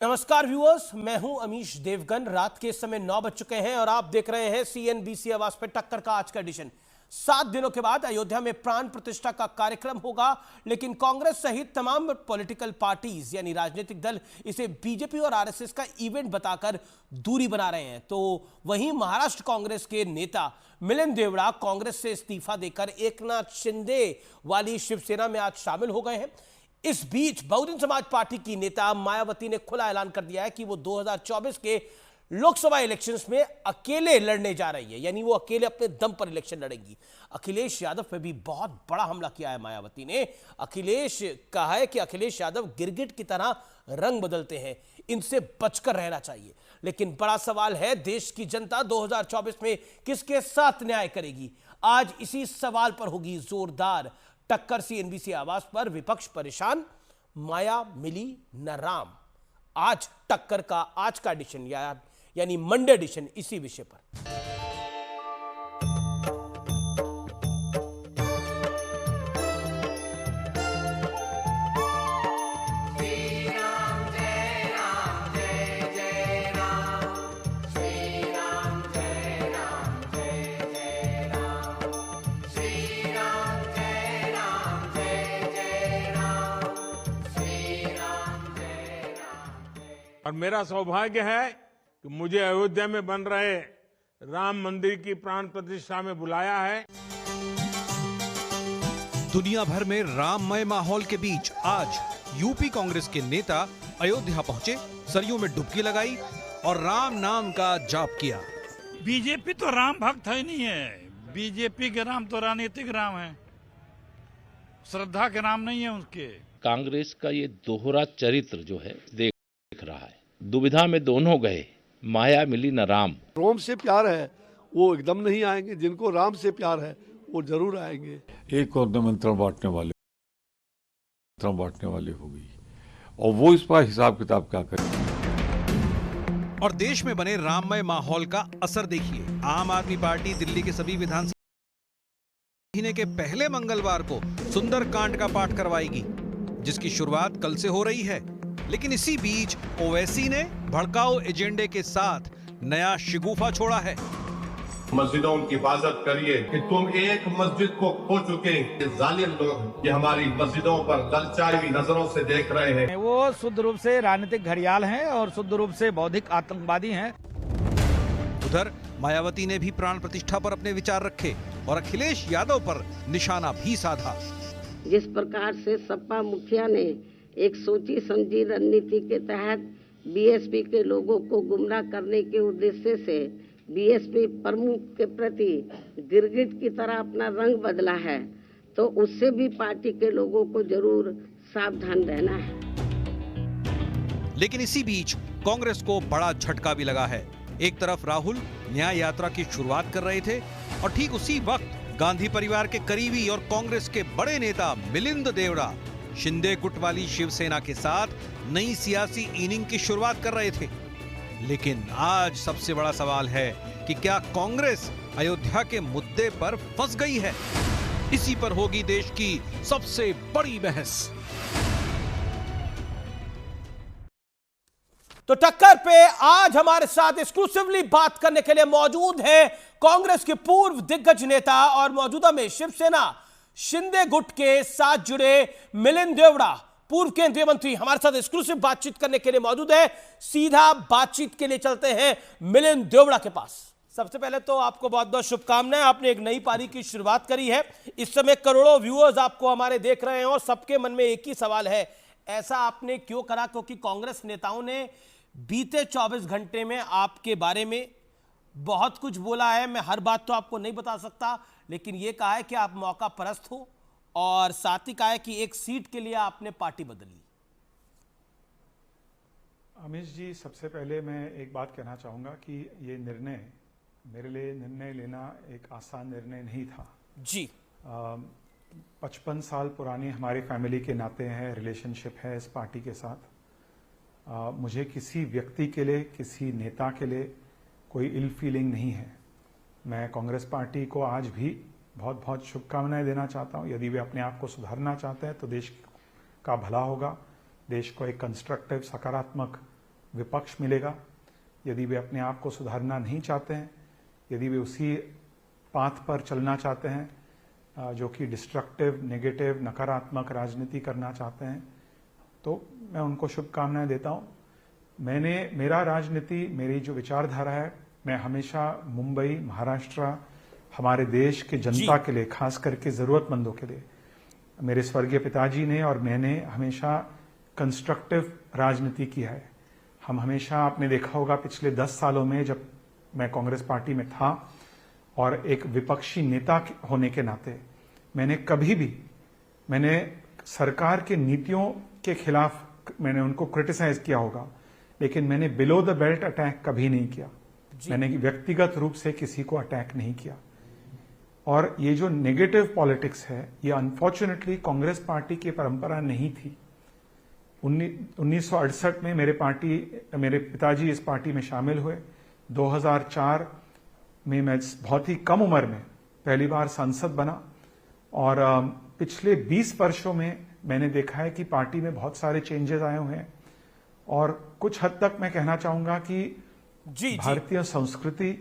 नमस्कार व्यूअर्स, मैं हूं अमीश देवगन। रात के समय 9 बज चुके हैं और आप देख रहे हैं सीएनबीसी आवाज पे टक्कर का आज का एडिशन। 7 दिनों के बाद अयोध्या में प्राण प्रतिष्ठा का कार्यक्रम होगा, लेकिन कांग्रेस सहित तमाम पॉलिटिकल पार्टीज यानी राजनीतिक दल इसे बीजेपी और आरएसएस का इवेंट बताकर दूरी बना रहे हैं। तो वहीं महाराष्ट्र कांग्रेस के नेता मिलिंद देवड़ा कांग्रेस से इस्तीफा देकर एकनाथ शिंदे वाली शिवसेना में आज शामिल हो गए हैं। इस बीच बहुजन समाज पार्टी की नेता मायावती ने खुला ऐलान कर दिया है कि वो 2024 के लोकसभा इलेक्शंस में अकेले लड़ने जा रही है, यानी वो अकेले अपने दम पर इलेक्शन लड़ेंगी। अखिलेश यादव पे भी बहुत बड़ा हमला किया है मायावती ने। अखिलेश कहा है कि अखिलेश यादव गिरगिट की तरह रंग बदलते हैं, इनसे बचकर रहना चाहिए। लेकिन बड़ा सवाल है, देश की जनता 2024 में किसके साथ न्याय करेगी? आज इसी सवाल पर होगी जोरदार टक्कर। सीएनबीसी आवाज पर विपक्ष परेशान, माया मिली न राम। आज टक्कर का आज का एडिशन यानी मंडे एडिशन इसी विषय पर। और मेरा सौभाग्य है कि मुझे अयोध्या में बन रहे राम मंदिर की प्राण प्रतिष्ठा में बुलाया है। दुनिया भर में राममय माहौल के बीच आज यूपी कांग्रेस के नेता अयोध्या पहुंचे, सरयू में डुबकी लगाई और राम नाम का जाप किया। बीजेपी तो राम भक्त है नहीं है। बीजेपी के राम तो राजनीतिक राम है, श्रद्धा के राम नहीं है उसके। कांग्रेस का ये दोहरा चरित्र जो है देख रहा है। दुविधा में दोनों गए, माया मिली न राम। रोम से प्यार है वो एकदम नहीं आएंगे, जिनको राम से प्यार है वो जरूर आएंगे। एक और निमंत्रण बांटने वाली होगी और वो इस पर हिसाब किताब क्या करें। और देश में बने राममय माहौल का असर देखिए। आम आदमी पार्टी दिल्ली के सभी विधानसभा महीने के पहले मंगलवार को सुंदरकांड का पाठ करवाएगी, जिसकी शुरुआत कल से हो रही है। लेकिन इसी बीच ओवैसी ने भड़काऊ एजेंडे के साथ नया शिगुफा छोड़ा है। मस्जिदों की हिफाजत करिए कि तुम एक मस्जिद को खो चुके जालिम लोग ये हमारी मस्जिदों पर ललचाई हुई नजरों से देख रहे हैं। वो शुद्ध रूप से राजनीतिक घड़ियाल हैं और शुद्ध रूप से बौद्धिक आतंकवादी हैं। उधर मायावती ने भी प्राण प्रतिष्ठा पर अपने विचार रखे और अखिलेश यादव पर निशाना भी साधा। जिस प्रकार से सपा मुखिया ने एक सोची समझी रणनीति के तहत बीएसपी के लोगों को गुमराह करने के उद्देश्य से बीएसपी प्रमुख के प्रति गिरगिट की तरह अपना रंग बदला है, तो उससे भी पार्टी के लोगों को जरूर सावधान रहना है। लेकिन इसी बीच कांग्रेस को बड़ा झटका भी लगा है। एक तरफ राहुल न्याय यात्रा की शुरुआत कर रहे थे और ठीक उसी वक्त गांधी परिवार के करीबी और कांग्रेस के बड़े नेता मिलिंद देवड़ा शिंदे गुट वाली शिवसेना के साथ नई सियासी इनिंग की शुरुआत कर रहे थे। लेकिन आज सबसे बड़ा सवाल है कि क्या कांग्रेस अयोध्या के मुद्दे पर फंस गई है? इसी पर होगी देश की सबसे बड़ी बहस। तो टक्कर पे आज हमारे साथ एक्सक्लूसिवली बात करने के लिए मौजूद है कांग्रेस के पूर्व दिग्गज नेता और मौजूदा में शिवसेना शिंदे गुट के साथ जुड़े मिलिंद देवड़ा, पूर्व केंद्रीय मंत्री, हमारे साथ एक्सक्लूसिव बातचीत करने के लिए मौजूद है। सीधा बातचीत के लिए चलते हैं मिलिंद देवड़ा के पास। सबसे पहले तो आपको बहुत बहुत शुभकामनाएं। आपने एक नई पारी की शुरुआत करी है। इस समय करोड़ों व्यूअर्स आपको हमारे देख रहे हैं और सबके मन में एक ही सवाल है, ऐसा आपने क्यों करा? क्योंकि कांग्रेस नेताओं ने बीते 24 घंटे में आपके बारे में बहुत कुछ बोला है। मैं हर बात तो आपको नहीं बता सकता, लेकिन यह कहा है कि आप मौका परस्त हो और साथ ही कहा है कि एक सीट के लिए आपने पार्टी बदली। अमीश जी, सबसे पहले मैं एक बात कहना चाहूंगा कि ये निर्णय मेरे लिए निर्णय लेना एक आसान निर्णय नहीं था जी। 55 साल पुरानी हमारी फैमिली के नाते हैं, रिलेशनशिप है इस पार्टी के साथ। मुझे किसी व्यक्ति के लिए, किसी नेता के लिए कोई इल फीलिंग नहीं है। मैं कांग्रेस पार्टी को आज भी बहुत बहुत शुभकामनाएं देना चाहता हूं। यदि वे अपने आप को सुधारना चाहते हैं तो देश का भला होगा, देश को एक कंस्ट्रक्टिव, सकारात्मक विपक्ष मिलेगा। यदि वे अपने आप को सुधारना नहीं चाहते हैं, यदि वे उसी पाथ पर चलना चाहते हैं जो कि डिस्ट्रक्टिव, नेगेटिव, नकारात्मक राजनीति करना चाहते हैं, तो मैं उनको शुभकामनाएं देता हूं। मेरा राजनीति, मेरी जो विचारधारा है, मैं हमेशा मुंबई, महाराष्ट्र, हमारे देश के जनता के लिए, खास करके जरूरतमंदों के लिए, मेरे स्वर्गीय पिताजी ने और मैंने हमेशा कंस्ट्रक्टिव राजनीति की है। हम हमेशा, आपने देखा होगा पिछले 10 सालों में जब मैं कांग्रेस पार्टी में था और एक विपक्षी नेता होने के नाते मैंने सरकार के नीतियों के खिलाफ मैंने उनको क्रिटिसाइज किया होगा, लेकिन मैंने बिलो द बेल्ट अटैक कभी नहीं किया। मैंने व्यक्तिगत रूप से किसी को अटैक नहीं किया। और ये जो नेगेटिव पॉलिटिक्स है, ये अनफॉर्चुनेटली कांग्रेस पार्टी की परंपरा नहीं थी। 1968 में मेरे पिताजी इस पार्टी में शामिल हुए। 2004 में मैं बहुत ही कम उम्र में पहली बार सांसद बना और पिछले 20 वर्षों में मैंने देखा है कि पार्टी में बहुत सारे चेंजेस आए हुए हैं और कुछ हद तक मैं कहना चाहूंगा कि भारतीय संस्कृति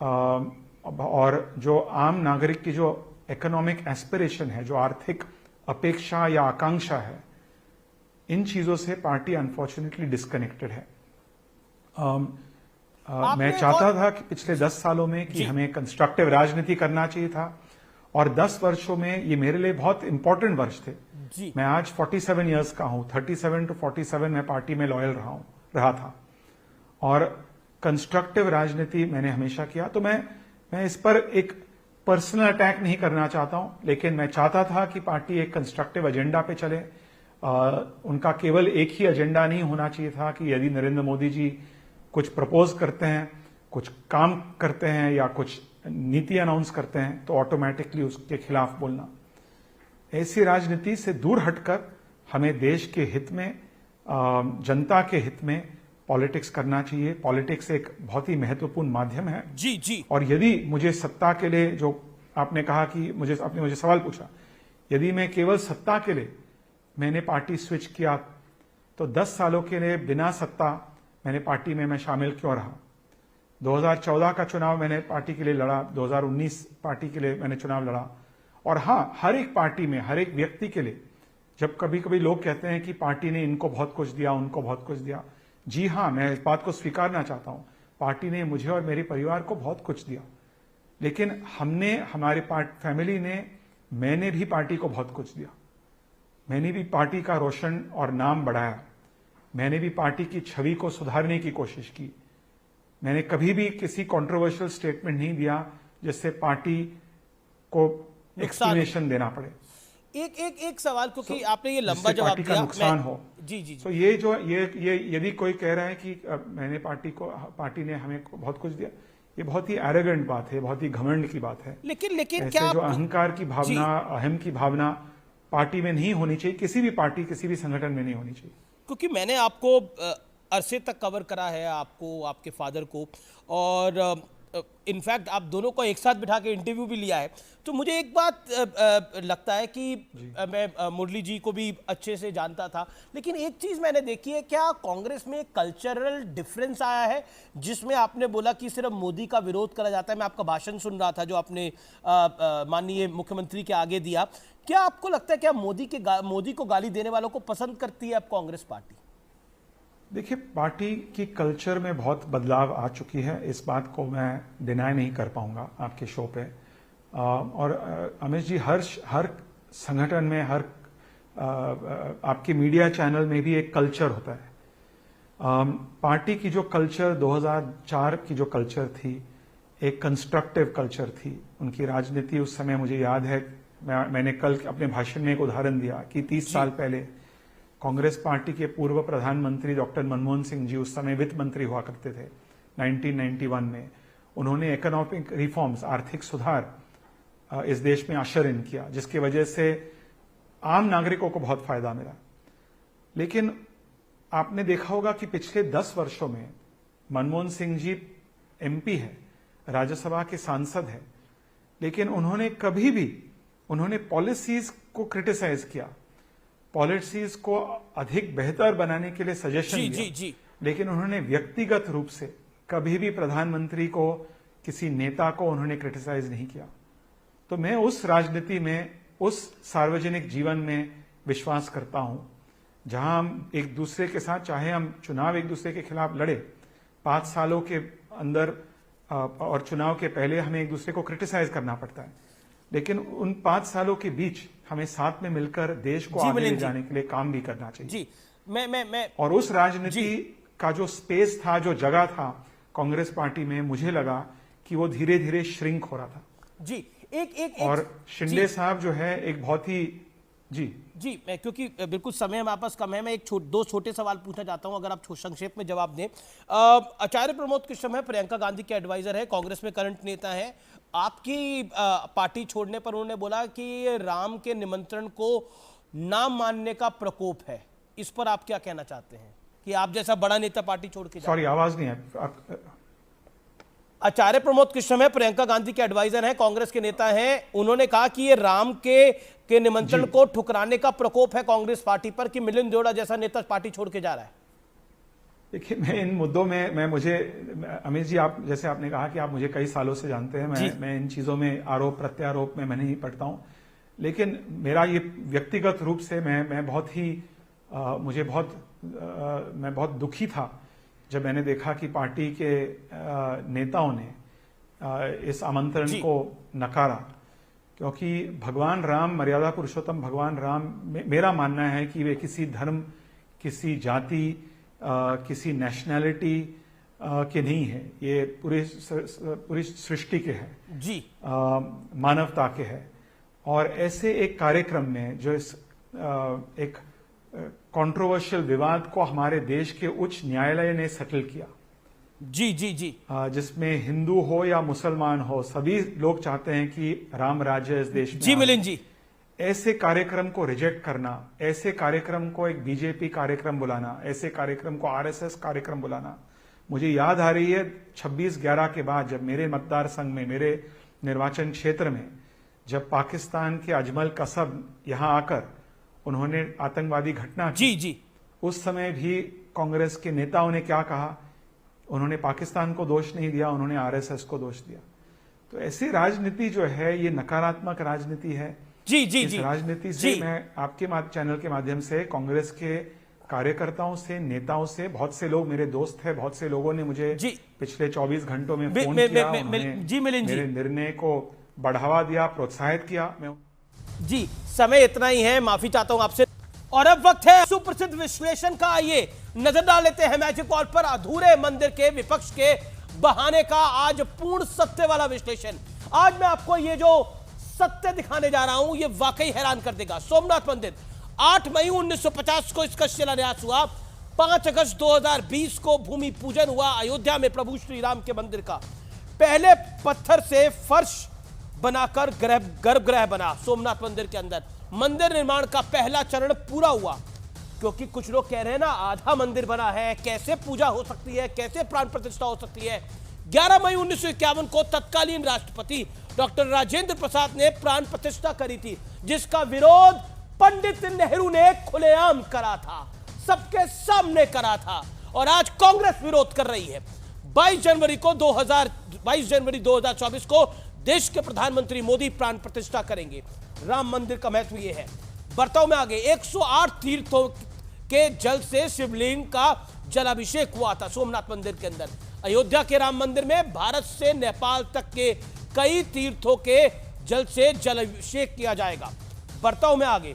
और जो आम नागरिक की जो इकोनॉमिक एस्पिरेशन है, जो आर्थिक अपेक्षा या आकांक्षा है, इन चीजों से पार्टी अनफॉर्चुनेटली डिस्कनेक्टेड है। मैं चाहता था कि पिछले 10 सालों में कि हमें कंस्ट्रक्टिव राजनीति करना चाहिए था और 10 वर्षों में ये मेरे लिए बहुत इंपॉर्टेंट वर्ष थे। मैं आज 47 इयर्स का हूं, 37 to 47 मैं पार्टी में लॉयल रहा था और कंस्ट्रक्टिव राजनीति मैंने हमेशा किया। तो मैं इस पर एक पर्सनल अटैक नहीं करना चाहता हूं, लेकिन मैं चाहता था कि पार्टी एक कंस्ट्रक्टिव एजेंडा पे चले। उनका केवल एक ही एजेंडा नहीं होना चाहिए था कि यदि नरेंद्र मोदी जी कुछ प्रपोज करते हैं, कुछ काम करते हैं या कुछ नीति अनाउंस करते हैं तो ऑटोमेटिकली उसके खिलाफ बोलना। ऐसी राजनीति से दूर हटकर हमें देश के हित में, जनता के हित में पॉलिटिक्स करना चाहिए। पॉलिटिक्स एक बहुत ही महत्वपूर्ण माध्यम है। जी। और यदि मुझे सत्ता के लिए, जो आपने कहा कि आपने मुझे सवाल पूछा, यदि मैं केवल सत्ता के लिए मैंने पार्टी स्विच किया तो 10 सालों के लिए बिना सत्ता मैंने पार्टी में मैं शामिल क्यों रहा। 2014 का चुनाव मैंने पार्टी के लिए लड़ा, 2019 पार्टी के लिए मैंने चुनाव लड़ा। और हाँ, हर एक पार्टी में, हर एक व्यक्ति के लिए, जब कभी कभी लोग कहते हैं कि पार्टी ने इनको बहुत कुछ दिया, उनको बहुत कुछ दिया, जी हाँ, मैं इस बात को स्वीकारना चाहता हूं, पार्टी ने मुझे और मेरे परिवार को बहुत कुछ दिया, लेकिन हमारे फैमिली ने, मैंने भी पार्टी को बहुत कुछ दिया। मैंने भी पार्टी का रोशन और नाम बढ़ाया। मैंने भी पार्टी की छवि को सुधारने की कोशिश की। मैंने कभी भी किसी कंट्रोवर्शियल स्टेटमेंट नहीं दिया जिससे पार्टी को एक्सप्लेनेशन देना पड़े। एक सवाल, क्योंकि आपने ये लंबा जवाब दिया, नुकसान हो। जी। तो ये यदि कोई कह रहा है कि मैंने पार्टी ने हमें बहुत कुछ दिया, ये बहुत ही एरोगेंट बात है, बहुत ही घमंड की बात है। लेकिन क्या जो अहंकार की भावना, अहम की भावना पार्टी में नहीं होनी चाहिए, किसी भी पार्टी, किसी भी संगठन में नहीं होनी चाहिए। क्योंकि मैंने आपको अरसे तक कवर करा है, आपको, आपके फादर को, और इनफैक्ट आप दोनों को एक साथ बिठा के इंटरव्यू भी लिया है। तो मुझे एक बात लगता है कि मैं मुरली जी को भी अच्छे से जानता था, लेकिन एक चीज़ मैंने देखी है, क्या कांग्रेस में कल्चरल डिफरेंस आया है, जिसमें आपने बोला कि सिर्फ मोदी का विरोध करा जाता है। मैं आपका भाषण सुन रहा था जो आपने माननीय मुख्यमंत्री के आगे दिया। क्या आपको लगता है, क्या मोदी को गाली देने वालों को पसंद करती है अब कांग्रेस पार्टी? देखिए, पार्टी की कल्चर में बहुत बदलाव आ चुकी है, इस बात को मैं डिनाई नहीं कर पाऊंगा आपके शो पे। और अमित जी, हर संगठन में, हर आपके मीडिया चैनल में भी एक कल्चर होता है। पार्टी की जो कल्चर 2004 की जो कल्चर थी, एक कंस्ट्रक्टिव कल्चर थी। उनकी राजनीति उस समय, मुझे याद है, मैंने कल अपने भाषण में एक उदाहरण दिया कि 30 साल पहले कांग्रेस पार्टी के पूर्व प्रधानमंत्री डॉक्टर मनमोहन सिंह जी उस समय वित्त मंत्री हुआ करते थे 1991 में। उन्होंने इकोनॉमिक रिफॉर्म्स, आर्थिक सुधार इस देश में अशर इन किया, जिसकी वजह से आम नागरिकों को बहुत फायदा मिला। लेकिन आपने देखा होगा कि पिछले 10 वर्षों में मनमोहन सिंह जी एमपी है, राज्यसभा के सांसद है, लेकिन उन्होंने पॉलिसीज को क्रिटिसाइज किया, पॉलिसीज को अधिक बेहतर बनाने के लिए सजेशन दिया। लेकिन उन्होंने व्यक्तिगत रूप से कभी भी प्रधानमंत्री को, किसी नेता को उन्होंने क्रिटिसाइज नहीं किया। तो मैं उस राजनीति में, उस सार्वजनिक जीवन में विश्वास करता हूं जहां हम एक दूसरे के साथ, चाहे हम चुनाव एक दूसरे के खिलाफ लड़े 5 सालों के अंदर और चुनाव के पहले हमें एक दूसरे को क्रिटिसाइज करना पड़ता है, लेकिन उन 5 सालों के बीच हमें साथ में मिलकर देश को आगे ले जाने के लिए काम भी करना चाहिए। जी, मैं और उस राजनीति का जो स्पेस था, जो जगह था कांग्रेस पार्टी में, मुझे लगा कि वो धीरे धीरे श्रिंक हो रहा था। जी, एक और शिंदे साहब जो है एक बहुत ही जी मैं, क्योंकि बिल्कुल समय हमारे पास कम है, मैं दो छोटे सवाल पूछना चाहता हूं, अगर आप संक्षेप में जवाब दें। आचार्य प्रमोद कृष्णम है, प्रियंका गांधी के एडवाइजर है, कांग्रेस में करंट नेता है। आपकी पार्टी छोड़ने पर उन्होंने बोला कि राम के निमंत्रण को ना मानने का प्रकोप है। इस पर आप क्या कहना चाहते हैं कि आप जैसा बड़ा नेता पार्टी छोड़ के? सॉरी, आवाज नहीं है। आचार्य प्रमोद कृष्णम है, प्रियंका गांधी के एडवाइजर हैं, कांग्रेस के नेता हैं। उन्होंने कहा कि ये राम के निमंत्रण को ठुकराने का प्रकोप है कांग्रेस पार्टी पर कि मिलिंद देवड़ा जैसा नेता पार्टी छोड़ के जा रहा है। देखिए, मैं इन मुद्दों में मुझे अमित जी, आप जैसे आपने कहा कि आप मुझे कई सालों से जानते हैं, मैं इन चीजों में आरोप प्रत्यारोप में मैं नहीं पड़ता हूं, लेकिन मेरा ये व्यक्तिगत रूप से मैं बहुत ही मैं बहुत दुखी था जब मैंने देखा कि पार्टी के नेताओं ने इस आमंत्रण को नकारा, क्योंकि भगवान राम, मर्यादा पुरुषोत्तम भगवान राम, मेरा मानना है कि वे किसी धर्म, किसी जाति, किसी नेशनैलिटी के नहीं है, ये पूरी सृष्टि के हैं जी, मानवता के हैं। और ऐसे एक कार्यक्रम में जो एक कंट्रोवर्शियल विवाद को हमारे देश के उच्च न्यायालय ने सेटल किया, जी, जिसमें हिंदू हो या मुसलमान हो, सभी लोग चाहते हैं कि राम राज्य इस देश में जी मिलिंद जी, ऐसे कार्यक्रम को रिजेक्ट करना, ऐसे कार्यक्रम को एक बीजेपी कार्यक्रम बुलाना, ऐसे कार्यक्रम को आरएसएस कार्यक्रम बुलाना, मुझे याद आ रही है 26/11 के बाद, जब मेरे मतदार संघ में, मेरे निर्वाचन क्षेत्र में, जब पाकिस्तान के अजमल कसब यहां आकर उन्होंने आतंकवादी घटना की, जी, उस समय भी कांग्रेस के नेताओं ने क्या कहा? उन्होंने पाकिस्तान को दोष नहीं दिया, उन्होंने आरएसएस को दोष दिया। तो ऐसी राजनीति जो है, ये नकारात्मक राजनीति है। जी, इस राजनीति से मैं आपके चैनल के माध्यम से कांग्रेस के कार्यकर्ताओं से, नेताओं से, बहुत से लोग मेरे दोस्त हैं, बहुत से लोगों ने मुझे पिछले 24 घंटों में फोन किया, मेरे निर्णय को बढ़ावा दिया, प्रोत्साहित किया। जी, समय इतना ही है, माफी चाहता हूं आपसे। और अब वक्त है सुप्रसिद्ध विश्लेषण का। आइए नजर डाल लेते हैं मैजिक वॉल पर अधूरे मंदिर के विपक्ष के बहाने का आज पूर्ण सत्य वाला विश्लेषण। आज मैं आपको ये जो सत्य दिखाने जा रहा हूं, ये वाकई हैरान कर देगा। सोमनाथ मंदिर 8 मई 1950 को इसका शिलान्यास हुआ। 5 अगस्त 2020 को भूमि पूजन हुआ अयोध्या में प्रभु श्री राम के मंदिर का। पहले पत्थर से फर्श बनाकर गर्भगृह बना सोमनाथ मंदिर के अंदर। मंदिर निर्माण का पहला चरण पूरा हुआ, क्योंकि कुछ लोग कह रहे हैं ना, आधा मंदिर बना है, कैसे पूजा हो सकती है, कैसे प्राण प्रतिष्ठा हो सकती है। 11 मई 1951 को तत्कालीन राष्ट्रपति डॉक्टर राजेंद्र प्रसाद ने प्राण प्रतिष्ठा करी थी, जिसका विरोध पंडित नेहरू ने खुलेआम करा था, सबके सामने करा था, और आज कांग्रेस विरोध कर रही है। 22 जनवरी 2024 को देश के प्रधानमंत्री मोदी प्राण प्रतिष्ठा करेंगे। राम मंदिर का महत्व यह है। बर्ताव में आगे 108 तीर्थों के जल से शिवलिंग का जलाभिषेक हुआ था सोमनाथ मंदिर के अंदर। अयोध्या के राम मंदिर में भारत से नेपाल तक के कई तीर्थों के जल से जलाभिषेक किया जाएगा। बर्ताव में आगे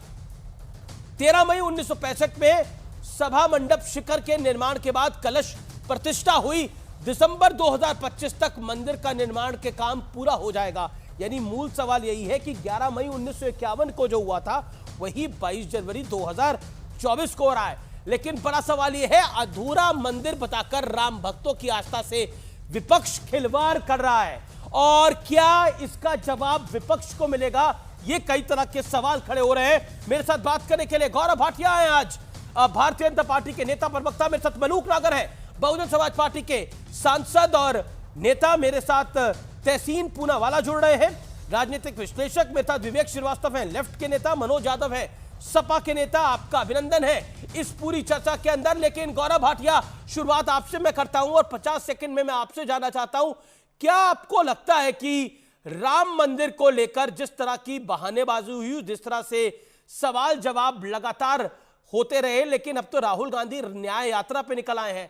13 मई 1965 में सभा मंडप शिखर के निर्माण के बाद कलश प्रतिष्ठा हुई। दिसंबर 2025 तक मंदिर का निर्माण के काम पूरा हो जाएगा। यानी मूल सवाल यही है कि 11 मई 1951 को जो हुआ था वही 22 जनवरी 2024 को हो रहा है। लेकिन बड़ा सवाल यह है, अधूरा मंदिर बताकर राम भक्तों की आस्था से विपक्ष खिलवाड़ कर रहा है, और क्या इसका जवाब विपक्ष को मिलेगा? ये कई तरह के सवाल खड़े हो रहे हैं। मेरे साथ बात करने के लिए गौरव भाटिया है, आज भारतीय जनता पार्टी के नेता प्रवक्ता। मेरे साथ मलूक नागर है, बहुजन समाज पार्टी के सांसद और नेता। मेरे साथ तहसीन पूनावाला जुड़ रहे हैं, राजनीतिक विश्लेषक। मेरे साथ विवेक श्रीवास्तव हैं, लेफ्ट के नेता। मनोज यादव है, सपा के नेता, आपका अभिनंदन है इस पूरी चर्चा के अंदर। लेकिन गौरव भाटिया, शुरुआत आपसे मैं करता हूं और 50 सेकंड में मैं आपसे जानना चाहता हूं, क्या आपको लगता है कि राम मंदिर को लेकर जिस तरह की बहानेबाजी हुई, जिस तरह से सवाल जवाब लगातार होते रहे, लेकिन अब तो राहुल गांधी न्याय यात्रा पे निकल आए हैं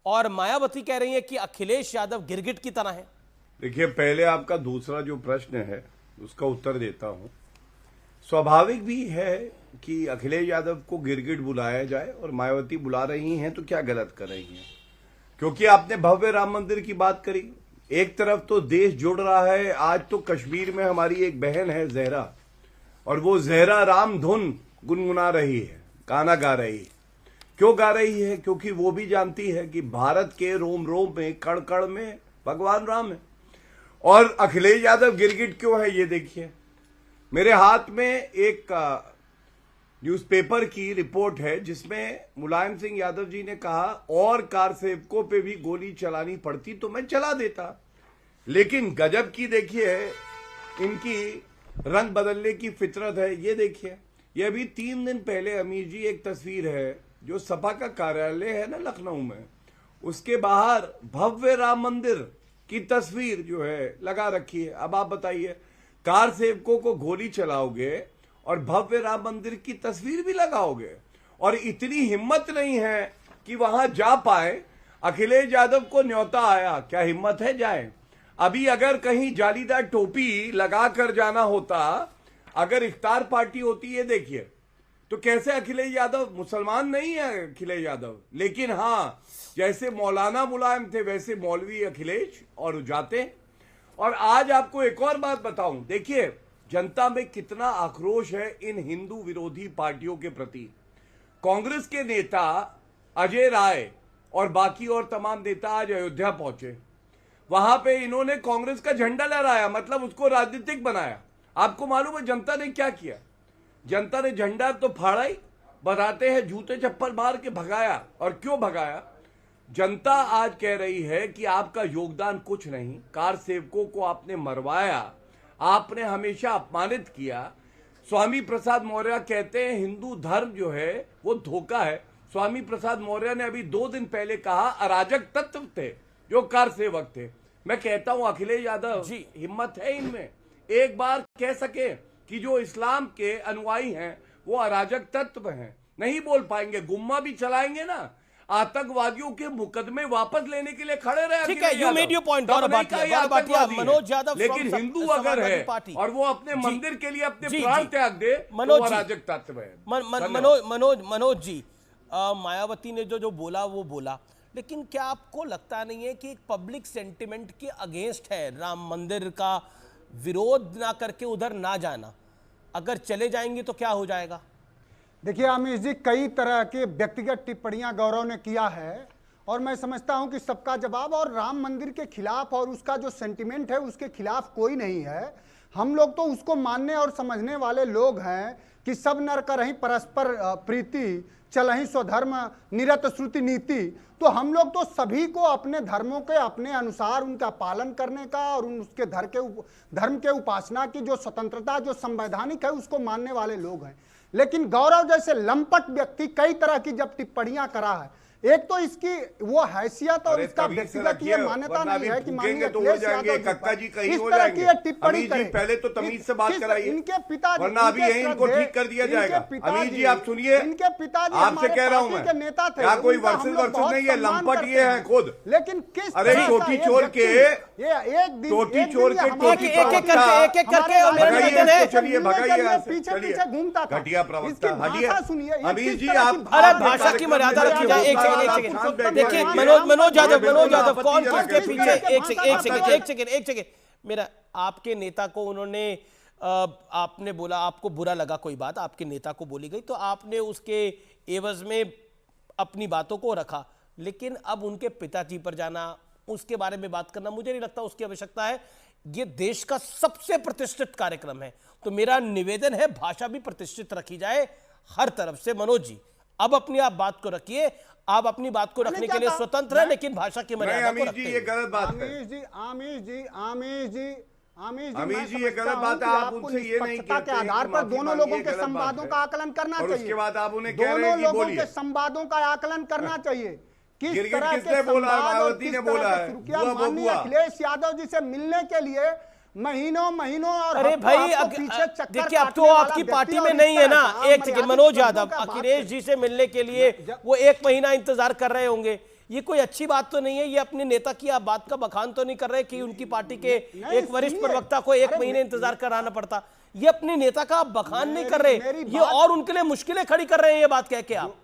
और मायावती कह रही है कि अखिलेश यादव गिरगिट की तरह है? देखिए, पहले आपका दूसरा जो प्रश्न है उसका उत्तर देता हूं। स्वाभाविक भी है कि अखिलेश यादव को गिरगिट बुलाया जाए और मायावती बुला रही हैं तो क्या गलत कर रही हैं, क्योंकि आपने भव्य राम मंदिर की बात करी। एक तरफ तो देश जुड़ रहा है, आज तो कश्मीर में हमारी एक बहन है जहरा, और वो जहरा राम धुन गुनगुना रही है, गाना गा रही है। क्यों गा रही है? क्योंकि वो भी जानती है कि भारत के रोम रोम में, कण कण में भगवान राम है। और अखिलेश यादव गिरगिट क्यों है, ये देखिए। मेरे हाथ में एक न्यूज़पेपर की रिपोर्ट है जिसमें मुलायम सिंह यादव जी ने कहा और कार सेवकों पे भी गोली चलानी पड़ती तो मैं चला देता। लेकिन गजब की देखिए इनकी रंग बदलने की फितरत है। ये देखिए, ये अभी 3 दिन पहले अमीर जी एक तस्वीर है जो सपा का कार्यालय है ना लखनऊ में, उसके बाहर भव्य राम मंदिर की तस्वीर जो है लगा रखी है। अब आप बताइए, कार सेवकों को गोली चलाओगे और भव्य राम मंदिर की तस्वीर भी लगाओगे, और इतनी हिम्मत नहीं है कि वहां जा पाए। अखिलेश यादव को न्योता आया, क्या हिम्मत है जाए? अभी अगर कहीं जालीदार टोपी लगाकर जाना होता, अगर इफ्तार पार्टी होती है देखिए, तो कैसे अखिलेश यादव, मुसलमान नहीं है अखिलेश यादव, लेकिन हाँ जैसे मौलाना मुलायम थे वैसे मौलवी अखिलेश और जाते। और आज आपको एक और बात बताऊं, देखिए जनता में कितना आक्रोश है इन हिंदू विरोधी पार्टियों के प्रति। कांग्रेस के नेता अजय राय और बाकी और तमाम नेता आज अयोध्या पहुंचे, वहां पे इन्होंने कांग्रेस का झंडा लहराया, मतलब उसको राजनीतिक बनाया। आपको मालूम है जनता ने क्या किया? जनता ने झंडा तो फाड़ा ही, बताते हैं जूते चप्पल मार के भगाया। और क्यों भगाया? जनता आज कह रही है कि आपका योगदान कुछ नहीं, कार सेवकों को आपने मरवाया, आपने हमेशा अपमानित किया। स्वामी प्रसाद मौर्य कहते हैं हिंदू धर्म जो है वो धोखा है। स्वामी प्रसाद मौर्य ने अभी 2 दिन पहले कहा अराजक तत्व थे जो कार सेवक थे। मैं कहता हूं अखिलेश यादव जी, हिम्मत है इनमें, एक बार कह सके कि जो इस्लाम के अनुयायी हैं वो अराजक तत्व हैं। नहीं बोल पाएंगे, गुम्मा भी चलाएंगे ना, आतंकवादियों के मुकदमे वापस लेने के लिए खड़े रहे। ठीक है, you made your point Gaurav Bhatia, Manoj Yadav. लेकिन हिंदू अगर है और वो अपने मंदिर के लिए अपने प्राण त्याग दे, तो अराजक तत्व है। मनोज जी, मायावती ने जो बोला वो बोला, लेकिन क्या आपको लगता नहीं है कि एक पब्लिक सेंटिमेंट के अगेंस्ट है राम मंदिर का विरोध ना करके उधर ना जाना? अगर चले जाएंगे तो क्या हो जाएगा? देखिए आमिर जी, कई तरह के व्यक्तिगत टिप्पणियां गौरव ने किया है और मैं समझता हूं कि सबका जवाब, और राम मंदिर के खिलाफ और उसका जो सेंटिमेंट है उसके खिलाफ कोई नहीं है। हम लोग तो उसको मानने और समझने वाले लोग हैं कि सब नर करहीं परस्पर प्रीति, चलहीं स्वधर्म निरत श्रुति नीति। तो हम लोग तो सभी को अपने धर्मों के अपने अनुसार उनका पालन करने का और उसके धर्म के उपासना की जो स्वतंत्रता जो संवैधानिक है उसको मानने वाले लोग हैं। लेकिन गौरव जैसे लंपट व्यक्ति कई तरह की जब टिप्पणियां करा है, एक तो इसकी वो हैसियत और इसका व्यक्तिगत ये मान्यता नहीं है कि माननीय अखिलेश यादव कक्का जी कहीं इस हो तरह जाएंगे। की टिप्पणी करें। पहले तो तमीज से बात कराइए, इनके पिताजी, वरना अभी यही इनको ठीक कर दिया जाएगा। अमीर जी आप सुनिए, इनके पिताजी आपसे कह रहा हूं मैं, नेता थे, क्या कोई वर्सेस नहीं है, लंपट ये है खुद। लेकिन किस अरे टोटी चोर के, टोटी चोर के टोटी चलिए भगाइए, पीछे पीछे घूमता था। घटिया प्रवक्ता, हटिए। सुनिए अमीर जी आप भाषा की मर्यादा रखी जाए। एक सेकंड देखिए, मनोज यादव कौन किसके पीछे? एक सेकंड मेरा, आपके नेता को उन्होंने आपने बोला आपको बुरा लगा कोई बात आपके नेता को बोली गई, तो आपने उसके एवज में अपनी बातों को रखा, लेकिन अब उनके पिताजी पर जाना, उसके बारे में बात करना, मुझे नहीं लगता उसकी आवश्यकता है। ये देश का सबसे प्रतिष्ठित कार्यक्रम है, तो मेरा निवेदन है भाषा भी प्रतिष्ठित रखी जाए हर तरफ से। मनोज जी, अब अपनी आप बात को रखिए, आप अपनी बात को रखने के लिए स्वतंत्र है, लेकिन भाषा की मर्यादा को रखते हैं। ये गलत बात है। आमिर जी अमीश जी ये गलत बात है। आप उनसे ये नहीं कहते के आधार पर दोनों लोगों के संवादों का आकलन करना चाहिए। उसके बाद आप उन्हें कह रहे हैं दोनों कि लोगों बोलिए। के संवादों का आकलन करना चाहिए। किस तरह के किसने बोला है? संवाद और मायावती किस ने तरह बोला के है। सुर्खियां बुआ माननीय बबुआ। अखिलेश यादव जी से मिलने के लिए महीनों और अरे हफ्तों भाई पीछे चक्कर देखिए, अब तो काटने वाला आपकी व्यक्ति पार्टी और में इस नहीं है तरह ना। का एक सेकंड, अमर्यादित मनोज शब्दों यादव का बात अखिलेश जी से मिलने के लिए वो 1 महीना इंतजार कर रहे होंगे। ये कोई अच्छी बात तो नहीं है। ये अपने नेता की आप बात का बखान तो नहीं कर रहे कि उनकी पार्टी के एक वरिष्ठ प्रवक्ता को 1 महीने इंतजार कराना पड़ता। ये अपने नेता का आप बखान नहीं कर रहे, ये और उनके लिए मुश्किलें खड़ी कर रहे हैं ये बात कह के आप।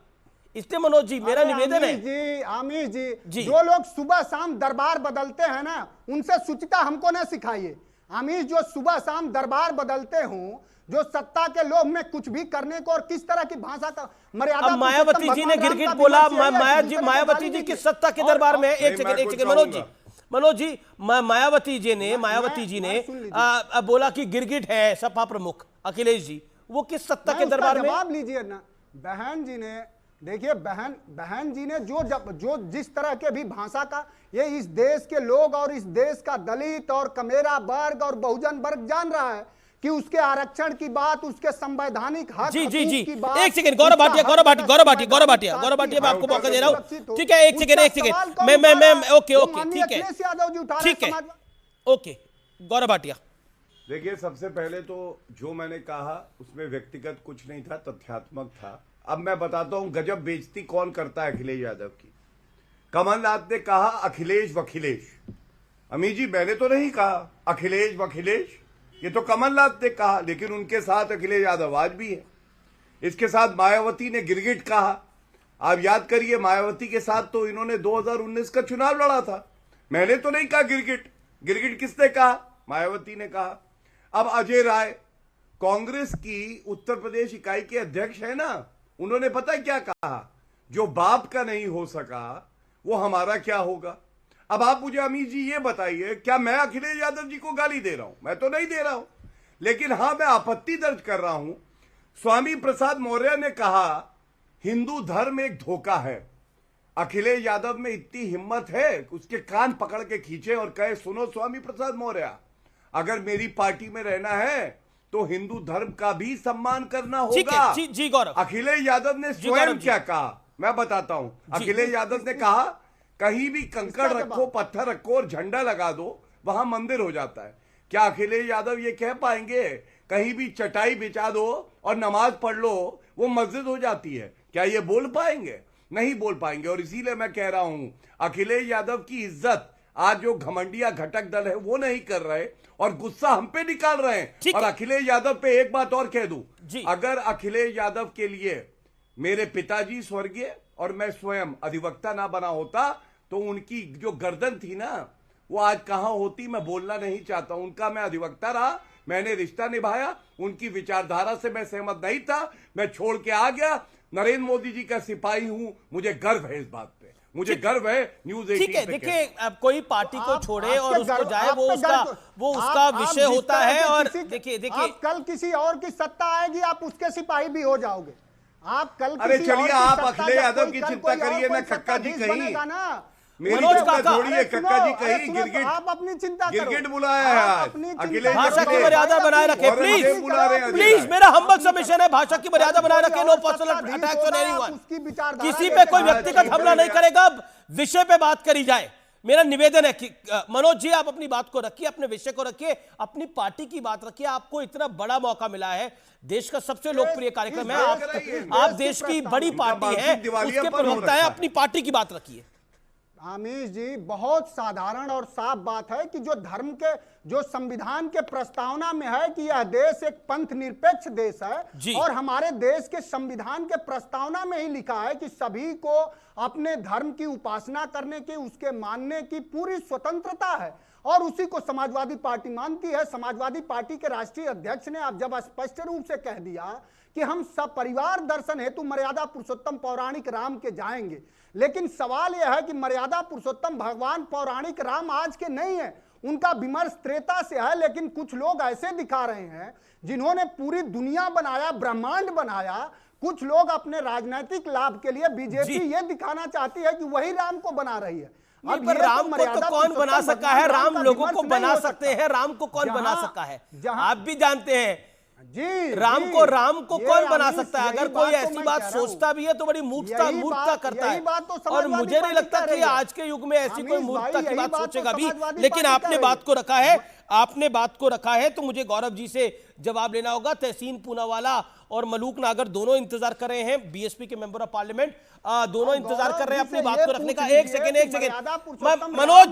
इसलिए मनोज जी मेरा निवेदन है आमिर जी जो लोग सुबह शाम दरबार बदलते हैं ना, उनसे शुचिता हमको ना सिखाइए। आमिर जो सुबह शाम दरबार बदलते हों, जो सत्ता के लोभ में कुछ भी करने को और किस तरह की भाषा का मर्यादा। अब मायावती जी ने गिरगिट बोला। मायावती जी किस सत्ता के दरबार में? एक सेकंड मनोज जी मायावती जी ने बोला कि गिरगिट है सपा प्रमुख अखिलेश जी, वो किस सत्ता के दरबार में? जवाब लीजिए ना। बहन जी ने देखिए, बहन जी ने जो जिस तरह के भी भाषा का, ये इस देश के लोग और इस देश का दलित और कमेरा वर्ग और बहुजन वर्ग जान रहा है कि उसके आरक्षण की बात, उसके संवैधानिक हक जी की बात। एक सेकंड, गौरव भाटिया मैं आपको मौका दे रहा हूं। ठीक है, एक सेकंड मैं ओके ठीक है ओके गौरव भाटिया। देखिए, सबसे पहले तो जो मैंने कहा उसमें व्यक्तिगत कुछ नहीं था, तथ्यात्मक था। अब मैं बताता हूं गजब बेइज्जती कौन करता है अखिलेश यादव की। कमलनाथ ने कहा अखिलेश वखिलेश। अमीर जी मैंने तो नहीं कहा अखिलेश वखिलेश, ये तो कमलनाथ ने कहा, लेकिन उनके साथ अखिलेश यादव आज भी है। इसके साथ मायावती ने गिरगिट कहा। आप याद करिए, मायावती के साथ तो इन्होंने 2019 का चुनाव लड़ा था। मैंने तो नहीं कहा गिरगिट किसने कहा? मायावती ने कहा। अब अजय राय कांग्रेस की उत्तर प्रदेश इकाई के अध्यक्ष है ना, उन्होंने पता क्या कहा? जो बाप का नहीं हो सका वो हमारा क्या होगा। अब आप मुझे अमीर जी ये बताइए, क्या मैं अखिलेश यादव जी को गाली दे रहा हूं? मैं तो नहीं दे रहा हूं, लेकिन हां मैं आपत्ति दर्ज कर रहा हूं। स्वामी प्रसाद मौर्य ने कहा हिंदू धर्म एक धोखा है। अखिलेश यादव में इतनी हिम्मत है उसके कान पकड़ के खींचे और कहे सुनो स्वामी प्रसाद मौर्य, अगर मेरी पार्टी में रहना है तो हिंदू धर्म का भी सम्मान करना होगा। जी गौरव। अखिलेश यादव ने स्वयं क्या कहा मैं बताता हूं। अखिलेश यादव ने कहा कहीं भी कंकड़ रखो, पत्थर रखो और झंडा लगा दो, वहां मंदिर हो जाता है। क्या अखिलेश यादव ये कह पाएंगे कहीं भी चटाई बिछा दो और नमाज पढ़ लो वो मस्जिद हो जाती है? क्या ये बोल पाएंगे? नहीं बोल पाएंगे। और इसीलिए मैं कह रहा हूं अखिलेश यादव की इज्जत आज जो घमंडिया घटक दल है वो नहीं कर रहे और गुस्सा हम पे निकाल रहे हैं। और अखिलेश यादव पे एक बात और कह दूं, अगर अखिलेश यादव के लिए मेरे पिताजी स्वर्गीय और मैं स्वयं अधिवक्ता ना बना होता तो उनकी जो गर्दन थी ना वो आज कहां होती मैं बोलना नहीं चाहता। उनका मैं अधिवक्ता रहा, मैंने रिश्ता निभाया, उनकी विचारधारा से मैं सहमत नहीं था, मैं छोड़ के आ गया। नरेंद्र मोदी जी का सिपाही हूं, मुझे गर्व है इस बात पे, मुझे गर्व है न्यूज़ 18 ठीक है। देखिए, अब कोई पार्टी को छोड़े और उसको जाए, वो उसका विषय होता है। और देखिए आप कल किसी और की सत्ता आएगी, आप उसके सिपाही भी हो जाओगे। आप कल अरे चलिए, आप अखिलेश यादव की चिंता करिए ना, कक्का जी कही मनोज काका छोड़िए, कक्का जी कही गिरगिट, आप अपनी चिंता करो। गिरगिट बुलाया है अखिलेश। भाषा की मर्यादा बनाए रखे प्लीज। मेरा हम्बल सबमिशन है, भाषा की मर्यादा बनाए रखे। No personal attacks on anyone. किसी पे कोई व्यक्तिगत हमला नहीं करेगा, विषय पे बात करी जाए। मेरा निवेदन है कि मनोज जी आप अपनी बात को रखिए, अपने विषय को रखिए, अपनी पार्टी की बात रखिए। आपको इतना बड़ा मौका मिला है, देश का सबसे लोकप्रिय कार्यक्रम है, आप देश की बड़ी पार्टी है, उसके प्रवक्ता है, अपनी पार्टी की बात रखिए। आमिर जी, बहुत साधारण और साफ बात है कि जो धर्म के, जो संविधान के प्रस्तावना में है कि यह देश एक पंथ निरपेक्ष देश है, और हमारे देश के संविधान के प्रस्तावना में ही लिखा है कि सभी को अपने धर्म की उपासना करने की, उसके मानने की पूरी स्वतंत्रता है, और उसी को समाजवादी पार्टी मानती है। समाजवादी पार्टी के राष्ट्रीय अध्यक्ष ने अब जब स्पष्ट रूप से कह दिया कि हम सब परिवार दर्शन हेतु मर्यादा पुरुषोत्तम पौराणिक राम के जाएंगे, लेकिन सवाल यह है कि मर्यादा पुरुषोत्तम भगवान पौराणिक राम आज के नहीं है, उनका विमर्श त्रेता से है। लेकिन कुछ लोग ऐसे दिखा रहे हैं जिन्होंने पूरी दुनिया बनाया, ब्रह्मांड बनाया। कुछ लोग अपने राजनीतिक लाभ के लिए, बीजेपी ये दिखाना चाहती है कि वही राम को बना रही है। नहीं, पर राम को तो कौन बना सका है? राम लोगों को बना सकते हैं, राम को कौन बना सका है? आप भी जानते हैं जी, राम को कौन बना सकता है? अगर कोई ऐसी बात सोचता भी है तो बड़ी मूर्खता करता है, और मुझे नहीं लगता कि आज के युग में ऐसी कोई मूर्खता की बात सोचेगा भी। लेकिन आपने बात को रखा है तो मुझे गौरव जी से जवाब लेना होगा। तहसीन पूनावाला और मलूक नागर दोनों इंतजार कर रहे हैं, बीएसपी के मेंबर ऑफ पार्लियामेंट दोनों इंतजार कर रहे हैं अपनी बात को रखने का। एक सेकेंड मनोज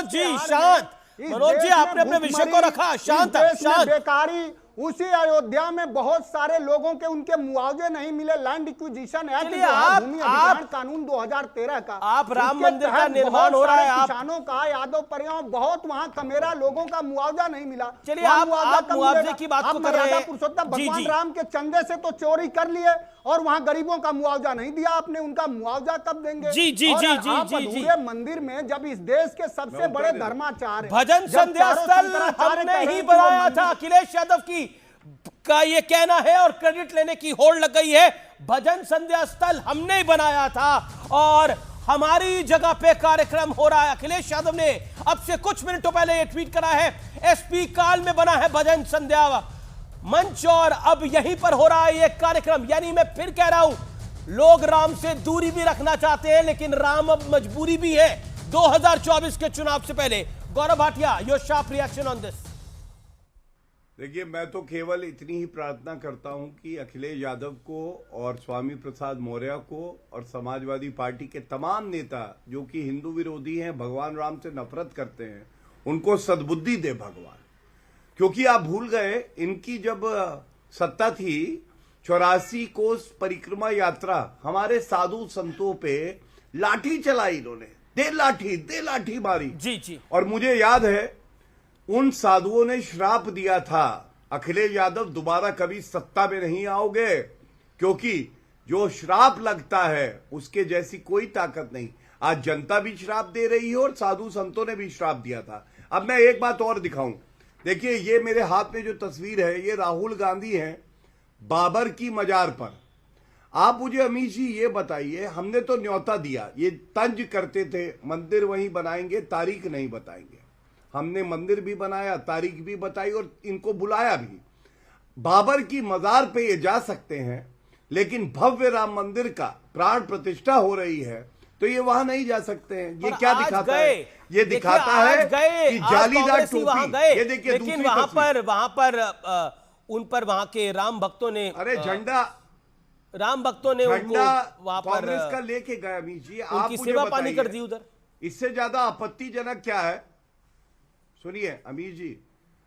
जी शांत। मनोज जी, आपने अपने विषय को रखा, शांत। बेकारी उसी अयोध्या में बहुत सारे लोगों के उनके मुआवजे नहीं मिले, लैंड एक्विजिशन एक्ट, भूमि अधिग्रहण कानून 2013 का, आप राम मंदिर का निर्माण हो रहा है, किसानों का, यादव परिवार, बहुत वहां कमेरा लोगों का मुआवजा नहीं मिला। चलिए आप मुआवजे की बात कर रहे हैं। पुरुषोत्तम भगवान राम के चंदे से तो चोरी कर लिए और वहां गरीबों का मुआवजा नहीं दिया आपने, उनका मुआवजा कब देंगे? जी मंदिर में जब इस देश के सबसे बड़े धर्माचार्य भजन संध्या स्थल हमने ही बनाया था, अखिलेश यादव की का ये कहना है और क्रेडिट लेने की होड़ लग गई है। भजन संध्या स्थल हमने ही बनाया था और हमारी जगह पे कार्यक्रम हो रहा है। अखिलेश यादव ने अब से कुछ मिनटों पहले ये ट्वीट करा है, एसपी काल में बना है भजन संध्या मंच और अब यहीं पर हो रहा है ये कार्यक्रम। यानी मैं फिर कह रहा हूं, लोग राम से दूरी भी रखना चाहते हैं, लेकिन राम अब मजबूरी भी है 2024 के चुनाव से पहले। Gaurav Bhatia, your sharp reaction on this. देखिए, मैं तो केवल इतनी ही प्रार्थना करता हूं कि अखिलेश यादव को और स्वामी प्रसाद मौर्य को और समाजवादी पार्टी के तमाम नेता जो कि हिंदू विरोधी हैं, भगवान राम से नफरत करते हैं, उनको सद्बुद्धि दे भगवान। क्योंकि आप भूल गए, इनकी जब सत्ता थी 84 कोस परिक्रमा यात्रा, हमारे साधु संतों पे लाठी चलाई इन्होंने, दे लाठी मारी। जी। और मुझे याद है उन साधुओं ने श्राप दिया था, अखिलेश यादव दोबारा कभी सत्ता में नहीं आओगे, क्योंकि जो श्राप लगता है उसके जैसी कोई ताकत नहीं। आज जनता भी श्राप दे रही है और साधु संतों ने भी श्राप दिया था। अब मैं एक बात और दिखाऊं, देखिए ये मेरे हाथ में जो तस्वीर है, ये राहुल गांधी है बाबर की मजार पर। आप मुझे अमीश जी ये बताइए, हमने तो न्योता दिया, ये तंज करते थे मंदिर वहीं बनाएंगे, तारीख नहीं बताएंगे। हमने मंदिर भी बनाया, तारीख भी बताई और इनको बुलाया भी। बाबर की मजार पे ये जा सकते हैं, लेकिन भव्य राम मंदिर का प्राण प्रतिष्ठा हो रही है तो ये वहां नहीं जा सकते हैं। ये क्या दिखाता है? ये दिखाता है कि जालीदार टोपी। ये देखिए, लेकिन वहां पर उन पर वहां के राम भक्तों ने, अरे झंडा उनको वहां पर कांग्रेस का लेके गए। अमीश जी, आप उनकी सेवा पानी कर दी उधर। इससे ज्यादा आपत्तिजनक क्या है? सुनिए अमीर जी,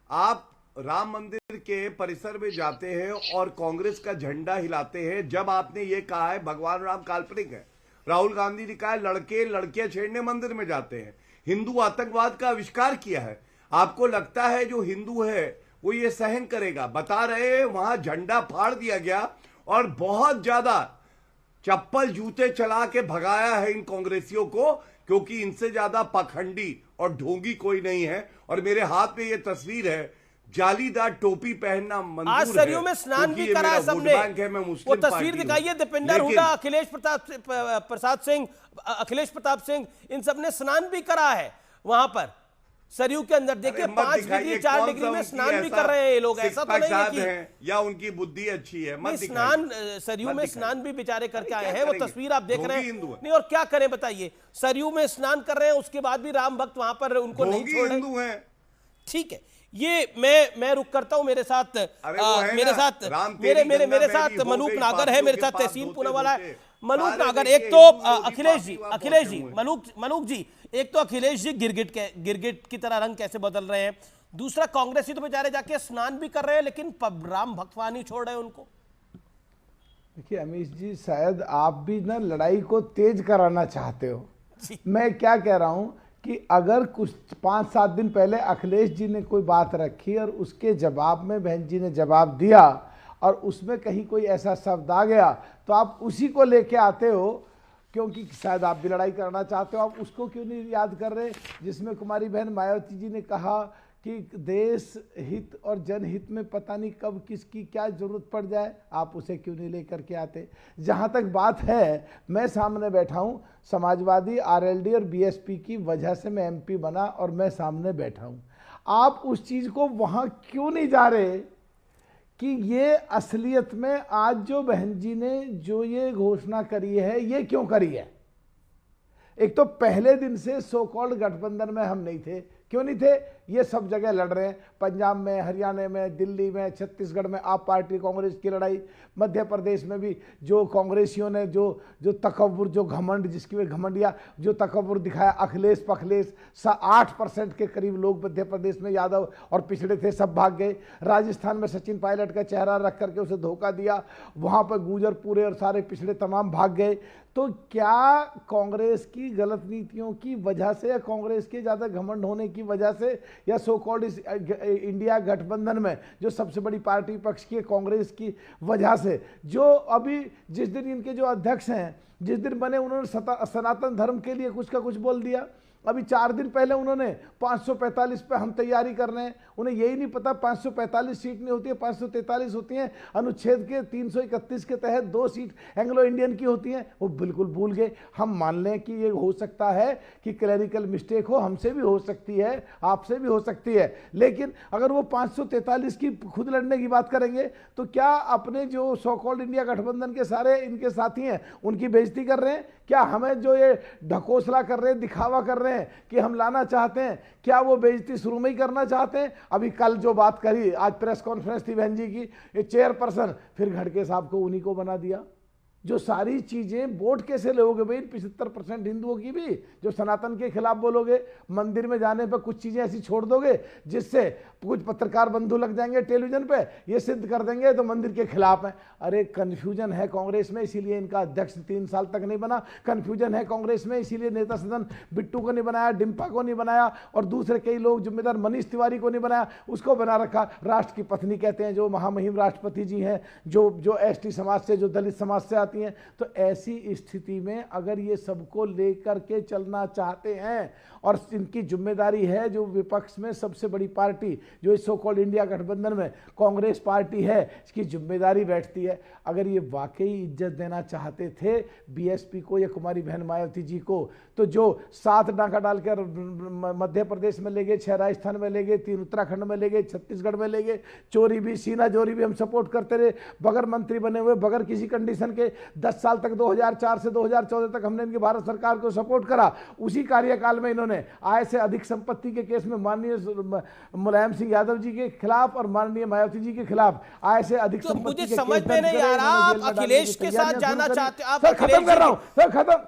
आप राम मंदिर के परिसर में जाते हैं और कांग्रेस का झंडा हिलाते हैं, जब आपने ये कहा है भगवान राम काल्पनिक है। राहुल गांधी ने कहा है लड़कियां छेड़ने मंदिर में जाते हैं, हिंदू आतंकवाद का आविष्कार किया है। आपको लगता है जो हिंदू है वो ये सहन करेगा? बता रहे हैं वहां झंडा फाड़ दिया गया और बहुत ज्यादा चप्पल जूते चला के भगाया है इन कांग्रेसियों को, क्योंकि इनसे ज्यादा पाखंडी और ढोंगी कोई नहीं है। और मेरे हाथ में ये तस्वीर है, जालीदार टोपी पहनना मंजूर है। आज सरयू में स्नान भी करा है सबने, वो तस्वीर दिखाइए। दीपेंद्र हुड्डा, अखिलेश प्रताप सिंह इन सब ने स्नान भी करा है वहां पर सरयू के अंदर। देखिए 5 डिग्री 4 डिग्री में स्नान भी कर रहे हैं ये लोग। ऐसा तो नहीं है कि या उनकी बुद्धि अच्छी है। मत स्नान सरयू में स्नान भी बेचारे करके आए हैं, वो तस्वीर आप देख रहे हैं। नहीं और क्या करें बताइए, सरयू में स्नान कर रहे हैं, उसके बाद भी राम भक्त वहां पर उनको नहीं छोड़ रहे। ठीक है, ये मैं रुक करता हूं। मेरे साथ मलूक नागर है, मेरे साथ तहसीन पूनावाला है। मलूक नागर, एक तो अखिलेश जी मलूक जी, एक तो अखिलेश जी गिरगिट की तरह रंग कैसे बदल रहे हैं, दूसरा कांग्रेसी तो बेचारे जाके स्नान भी कर रहे हैं लेकिन राम भक्तवा नहीं छोड़ रहे उनको। देखिए अमीश जी, शायद आप भी ना लड़ाई को तेज कराना चाहते हो। मैं क्या कह रहा हूं कि अगर कुछ 5-7 दिन पहले अखिलेश जी ने कोई बात रखी और उसके जवाब में बहन जी ने जवाब दिया और उसमें कहीं कोई ऐसा शब्द आ गया तो आप उसी को लेके आते हो, क्योंकि शायद आप भी लड़ाई करना चाहते हो। आप उसको क्यों नहीं याद कर रहे जिसमें कुमारी बहन मायावती जी ने कहा कि देश हित और जनहित में पता नहीं कब किसकी क्या जरूरत पड़ जाए, आप उसे क्यों नहीं लेकर के आते। जहाँ तक बात है, मैं सामने बैठा हूँ, समाजवादी, आरएलडी और बीएसपी की वजह से मैं एमपी बना और मैं सामने बैठा हूँ। आप उस चीज़ को वहाँ क्यों नहीं जा रहे कि ये असलियत में आज जो बहन जी ने जो ये घोषणा करी है, ये क्यों करी है। एक तो पहले दिन से सो कॉल्ड गठबंधन में हम नहीं थे, क्यों नहीं थे, ये सब जगह लड़ रहे हैं, पंजाब में, हरियाणा में, दिल्ली में, छत्तीसगढ़ में आप पार्टी कांग्रेस की लड़ाई, मध्य प्रदेश में भी जो कांग्रेसियों ने जो तकव्वुर, जो घमंड, जिसकी वे घमंडिया जो तकव्वुर दिखाया, अखिलेश पखलेश 8% के करीब लोग मध्य प्रदेश में यादव और पिछड़े थे, सब भाग गए। राजस्थान में सचिन पायलट का चेहरा रख करके उसे धोखा दिया, वहाँ पर गुजर पूरे और सारे पिछड़े तमाम भाग गए। तो क्या कांग्रेस की गलत नीतियों की वजह से या कांग्रेस के ज़्यादा घमंड होने की वजह से या सो कॉल्ड इस इंडिया गठबंधन में जो सबसे बड़ी पार्टी पक्ष की कांग्रेस की वजह से, जो अभी जिस दिन इनके जो अध्यक्ष हैं, जिस दिन बने, उन्होंने सनातन धर्म के लिए कुछ का कुछ बोल दिया। अभी 4 दिन पहले उन्होंने 545 पे हम तैयारी कर रहे हैं, उन्हें यही नहीं पता 545 सीट नहीं होती है, 543 होती हैं, अनुच्छेद के 331 के तहत 2 सीट एंग्लो इंडियन की होती हैं, वो बिल्कुल भूल गए। हम मान लें कि ये हो सकता है कि क्लैरिकल मिस्टेक हो, हमसे भी हो सकती है, आपसे भी हो सकती है, लेकिन अगर वो 543 की खुद लड़ने की बात करेंगे तो क्या अपने जो सो कॉल्ड इंडिया गठबंधन के सारे इनके साथी हैं उनकी बेइज्जती कर रहे हैं? क्या हमें जो ये ढकोसला कर रहे हैं, दिखावा कर रहे हैं कि हम लाना चाहते हैं, क्या वो बेइज्जती शुरू में ही करना चाहते हैं? अभी कल जो बात करी, आज प्रेस कॉन्फ्रेंस थी बहन जी की, ये चेयरपर्सन फिर घड़के साहब को उन्हीं को बना दिया। जो सारी चीजें वोट कैसे लोगे भाई 75% हिंदुओं की भी, जो सनातन के खिलाफ बोलोगे, मंदिर में जाने पर कुछ चीजें ऐसी छोड़ दोगे जिससे कुछ पत्रकार बंधु लग जाएंगे टेलीविजन पे, ये सिद्ध कर देंगे तो मंदिर के खिलाफ है। अरे कंफ्यूजन है कांग्रेस में, इसीलिए इनका अध्यक्ष 3 साल तक नहीं बना। कंफ्यूजन है कांग्रेस में, इसीलिए नेता सदन बिट्टू को नहीं बनाया, डिम्पा को नहीं बनाया और दूसरे कई लोग जिम्मेदार मनीष तिवारी को नहीं बनाया, उसको बना रखा। राष्ट्र की पत्नी कहते हैं जो महामहिम राष्ट्रपति जी हैं, जो एसटी समाज से, जो दलित समाज से आती हैं। तो ऐसी स्थिति में अगर ये सबको लेकर के चलना चाहते हैं और इनकी जिम्मेदारी है, जो विपक्ष में सबसे बड़ी पार्टी जो इस सो कॉल्ड इंडिया गठबंधन में कांग्रेस पार्टी है, इसकी जिम्मेदारी बैठती है। अगर ये वाकई इज्जत देना चाहते थे बीएसपी को या कुमारी बहन मायावती जी को, तो जो 7 डाका डालकर मध्य प्रदेश में ले गए, 6 राजस्थान में ले गए, 3 उत्तराखंड में ले गए, छत्तीसगढ़ में ले गए, चोरी भी, सीना चोरी भी हम सपोर्ट करते रहे, बगैर मंत्री बने हुए, बगैर किसी कंडीशन के 10 साल तक 2004 से 2014 तक हमने इनकी भारत सरकार को सपोर्ट करा। उसी कार्यकाल में इन्होंने आय से अधिक संपत्ति के केस में माननीय मुलायम सिंह यादव जी के खिलाफ और माननीय मायावती जी के खिलाफ आय से अधिक तो संपत्ति मुझे के समझ में नहीं आ रहा, आप अखिलेश के साथ जाना चाहते, आप खत्म कर रहा हूं सर, खत्म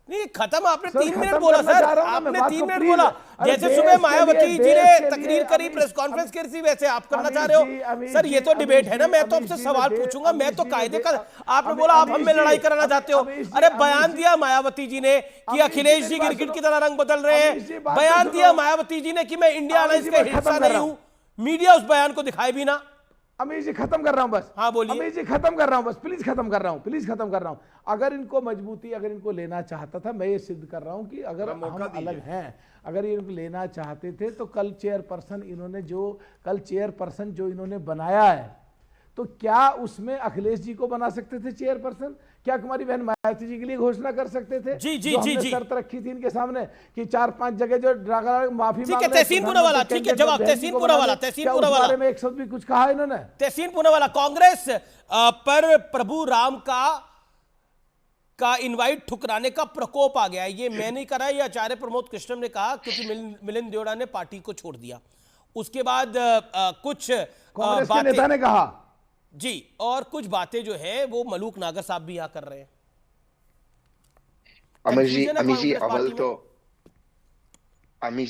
नहीं खत्म, आपने 3 मिनट बोला सर, आपने 3 मिनट बोला। जैसे सुबह मायावती जी ने तकरीर करी, प्रेस कॉन्फ्रेंस करी, वैसे आप करना चाह रहे हो सर। ये तो डिबेट है ना, मैं तो आपसे सवाल पूछूंगा, मैं तो कायदे का, आपने बोला आप हम में लड़ाई कराना चाहते हो। अरे बयान दिया मायावती जी ने कि अखिलेश जी गिरगिट की तरह रंग बदल रहे हैं, बयान दिया मायावती जी ने कि मैं इंडिया अलायंस का हिस्सा नहीं हूं, मीडिया उस बयान को दिखाए भी ना। अमीर जी खत्म कर रहा हूं बस, हाँ बोलिए। अमीर जी खत्म कर रहा हूं बस, प्लीज खत्म कर रहा हूं, प्लीज खत्म कर रहा हूं। अगर इनको मजबूती, अगर इनको लेना चाहता था, मैं ये सिद्ध कर रहा हूं कि अगर हम अलग हैं, अगर ये लेना चाहते थे तो कल चेयरपर्सन जो इन्होंने बनाया है, तो क्या उसमें अखिलेश जी को बना सकते थे चेयरपर्सन? क्या कुमारी बहन मायावती जी के लिए घोषणा कर सकते थे? जी शर्त रखी थी इनके सामने कि 4-5 जगह जो माफी ठीक है, तहसीन पूनावाला, ठीक है जवाब, तहसीन पूनावाला, तहसीन पूनावाला में एक शब्द भी कुछ कहा इन्होंने? तहसीन पूनावाला, कांग्रेस पर प्रभु राम का इनवाइट ठुकराने का प्रकोप आ गया। ये मैं नहीं करा, ये आचार्य प्रमोद कृष्णम ने कहा, क्योंकि मिलिंद देवड़ा ने पार्टी को छोड़ दिया। उसके बाद कुछ कांग्रेस के नेता ने कहा जी, और कुछ बातें जो है वो मलूक नागर साहब भी यहां कर रहे हैं। अमीश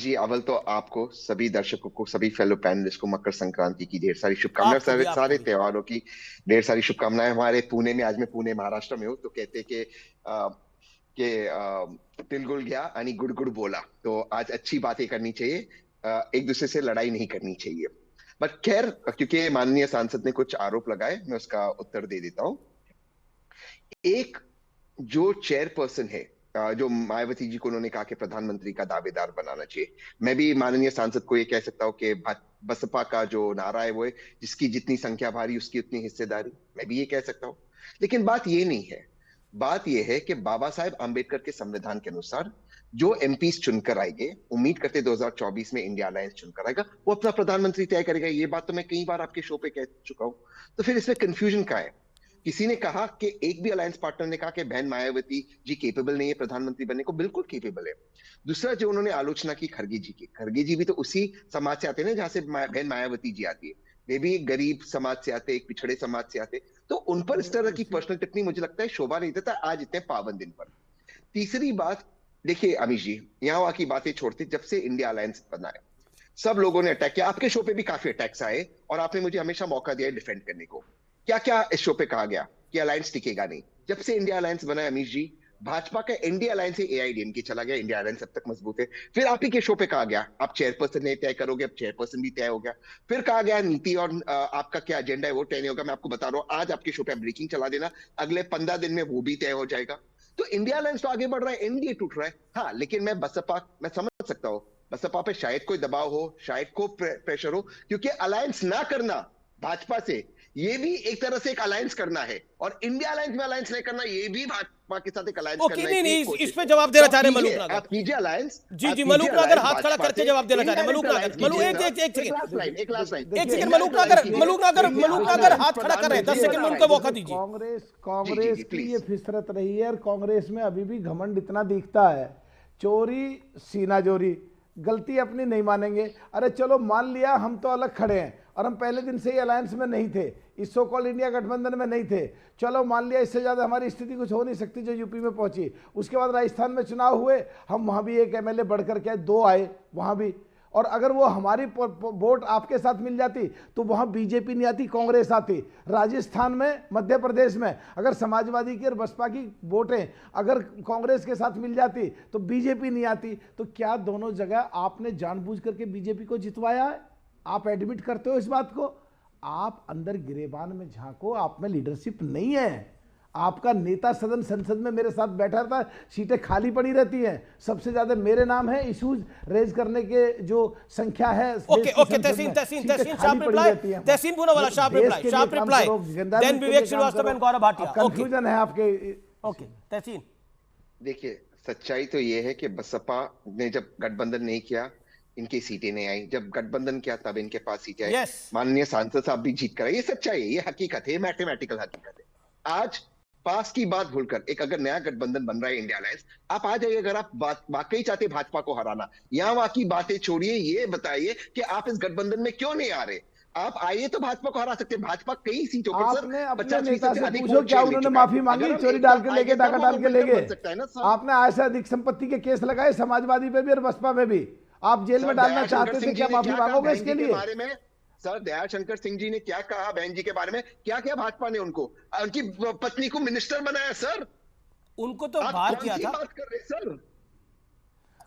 जी अव्वल तो आपको, सभी दर्शकों को, सभी फेलो पैनलिस्ट को मकर संक्रांति की ढेर सारी शुभकामनाएं, सारे त्योहारों की ढेर सारी शुभकामनाएं। हमारे पुणे में, आज मैं पुणे महाराष्ट्र में हूँ, तो कहते कि तिलगुल गया आणि गुड़ गुड़ बोला, तो आज अच्छी बातें करनी चाहिए, एक दूसरे से लड़ाई नहीं करनी चाहिए। बट खैर, क्योंकि माननीय सांसद ने कुछ आरोप लगाए, मैं उसका उत्तर दे देता हूं। एक जो चेयरपर्सन है जो मायावती जी को उन्होंने कहा कि प्रधानमंत्री का दावेदार बनाना चाहिए, मैं भी माननीय सांसद को ये कह सकता हूँ कि बसपा का जो नारा है वो है, जिसकी जितनी संख्या भारी उसकी उतनी हिस्सेदारी, मैं भी ये कह सकता हूँ। लेकिन बात ये नहीं है, बात ये है कि बाबा साहेब आंबेडकर के संविधान के अनुसार जो एमपीज चुनकर आएंगे, उम्मीद करते 2024 में इंडिया अलायंस चुनकर आएगा, वो अपना प्रधानमंत्री तय करेगा। ये बात तो मैं कई बार आपके शो पे कह चुका हूं। तो फिर इसमें कंफ्यूजन क्या है? किसी ने कहा कि एक भी अलायंस पार्टनर ने कहा कि बहन मायावती जी केपेबल नहीं है प्रधानमंत्री बनने को, बिल्कुल केपेबल है। दूसरा जो उन्होंने आलोचना की खड़गे जी की, खड़गे जी भी तो उसी समाज से आते हैं ना जहां से बहन मायावती जी आती है। वे भी एक गरीब समाज से आते, एक पिछड़े समाज से आते, तो उन पर इस तरह की पर्सनल टिप्पणी मुझे लगता है शोभा नहीं देता आज इतने पावन दिन पर। तीसरी बात, देखिए अमीश जी, यहाँ वहां की बातें छोड़ते, जब से इंडिया अलायंस बना है सब लोगों ने अटैक किया, आपके शो पे भी काफी अटैक्स आए और आपने मुझे हमेशा मौका दिया डिफेंड करने को। क्या क्या इस शो पे कहा गया कि अलायंस टिकेगा नहीं? जब से इंडिया अलायंस बना है अमीश जी, भाजपा का एनडीए अलायंस से एआईडीएमके चला गया, इंडिया अलायंस अब तक मजबूत है। फिर आप ही के शो पे कहा गया आप चेयरपर्सन नहीं तय करोगे, अब चेयरपर्सन भी तय हो गया। फिर कहा गया नीति और आपका क्या एजेंडा है वो तय नहीं होगा। मैं आपको बता रहा हूँ, आज आपके शो पे ब्रेकिंग चला देना, अगले 15 दिन में वो भी तय हो जाएगा। तो इंडिया अलायंस तो आगे बढ़ रहा है, एनडीए टूट रहा है। हाँ, लेकिन मैं समझ सकता हूँ बसपा पे शायद कोई दबाव हो, शायद को प्रेशर हो, क्योंकि अलायंस ना करना भाजपा से ये भी एक तरह से एक अलायंस करना है, और इंडिया अलायंस में अलायंस नहीं करना ये भी भाजपा के साथ एक अलायंस करना है। नहीं, इस पे जवाब देना चाह रहे हैं मलूक नागर। आप कीजिए अलायंस। जी मलूक नागर हाथ खड़ा करके जवाब देना चाह रहे हैं। मलूक नागर एक सेकंड मलूक नागर हाथ खड़ा कर रहे हैं, 10 सेकंड में उनको मौका दीजिए। कांग्रेस की ये फिसरत रही है और कांग्रेस में अभी भी घमंड इतना दिखता है, चोरी सीना जोरी, गलती अपनी नहीं मानेंगे। अरे चलो मान लिया हम तो अलग खड़े हैं और हम पहले दिन से ही अलायंस में नहीं थे, इस सो कॉल्ड इंडिया गठबंधन में नहीं थे, चलो मान लिया इससे ज़्यादा हमारी स्थिति कुछ हो नहीं सकती जो यूपी में पहुंची। उसके बाद राजस्थान में चुनाव हुए, हम वहाँ भी एक एमएलए बढ़कर के 2 आए वहाँ भी, और अगर वो हमारी वोट आपके साथ मिल जाती तो वहाँ बीजेपी नहीं आती, कांग्रेस आती। राजस्थान में, मध्य प्रदेश में अगर समाजवादी की और बसपा की वोटें अगर कांग्रेस के साथ मिल जाती तो बीजेपी नहीं आती। तो क्या दोनों जगह आपने जानबूझ करके बीजेपी को जितवाया है? आप एडमिट करते हो इस बात को? आप अंदर गिरेबान में झांको, आप में लीडरशिप नहीं है। आपका नेता सदन संसद में मेरे साथ बैठा था, सीटें खाली पड़ी रहती हैं, सबसे ज्यादा मेरे नाम है, इश्यूज रेज करने के जो संख्या है। Okay Tehseen Poonawalla sharp reply, then Vivek Shrivastava and Gaurav Bhatia. Confusion है आपके। ओके तहसीन, देखिए सच्चाई तो ये है कि बसपा ने जब गठबंधन नहीं किया इनकी सीटें नहीं आई, जब गठबंधन किया तब इनके पास सीटें आई। माननीय सांसद साहब भी जीत कर, ये सच्चाई है, ये हकीकत है, मैथमेटिकल हकीकत है। आज पास की बात भूलकर एक अगर नया गठबंधन बन रहा है इंडिया अलायंस, आप आ जाइए अगर आप वाकई चाहते भाजपा को हराना। यहाँ वहां की बातें छोड़िए, ये बताइए कि आप इस गठबंधन में क्यों नहीं आ रहे। आप आइए तो भाजपा को हरा सकते हैं। भाजपा कई सीटों पर आपने अपने नेता से पूछो क्या उन्होंने माफी मांगी? चोरी डाल के लेके, डाका डाल के लेके। आपने आज से अधिक संपत्ति के केस लगाए समाजवादी पे भी और बसपा पे भी। आप जेल में डालना चाहते थे, क्या माफी मांगोगे इसके लिए? सर दयाल शंकर सिंह जी ने क्या कहा बहन जी के बारे में? क्या किया भाजपा ने? उनको, उनकी पत्नी को मिनिस्टर बनाया सर, उनको तो बाहर किया था। बात कर रहे सर,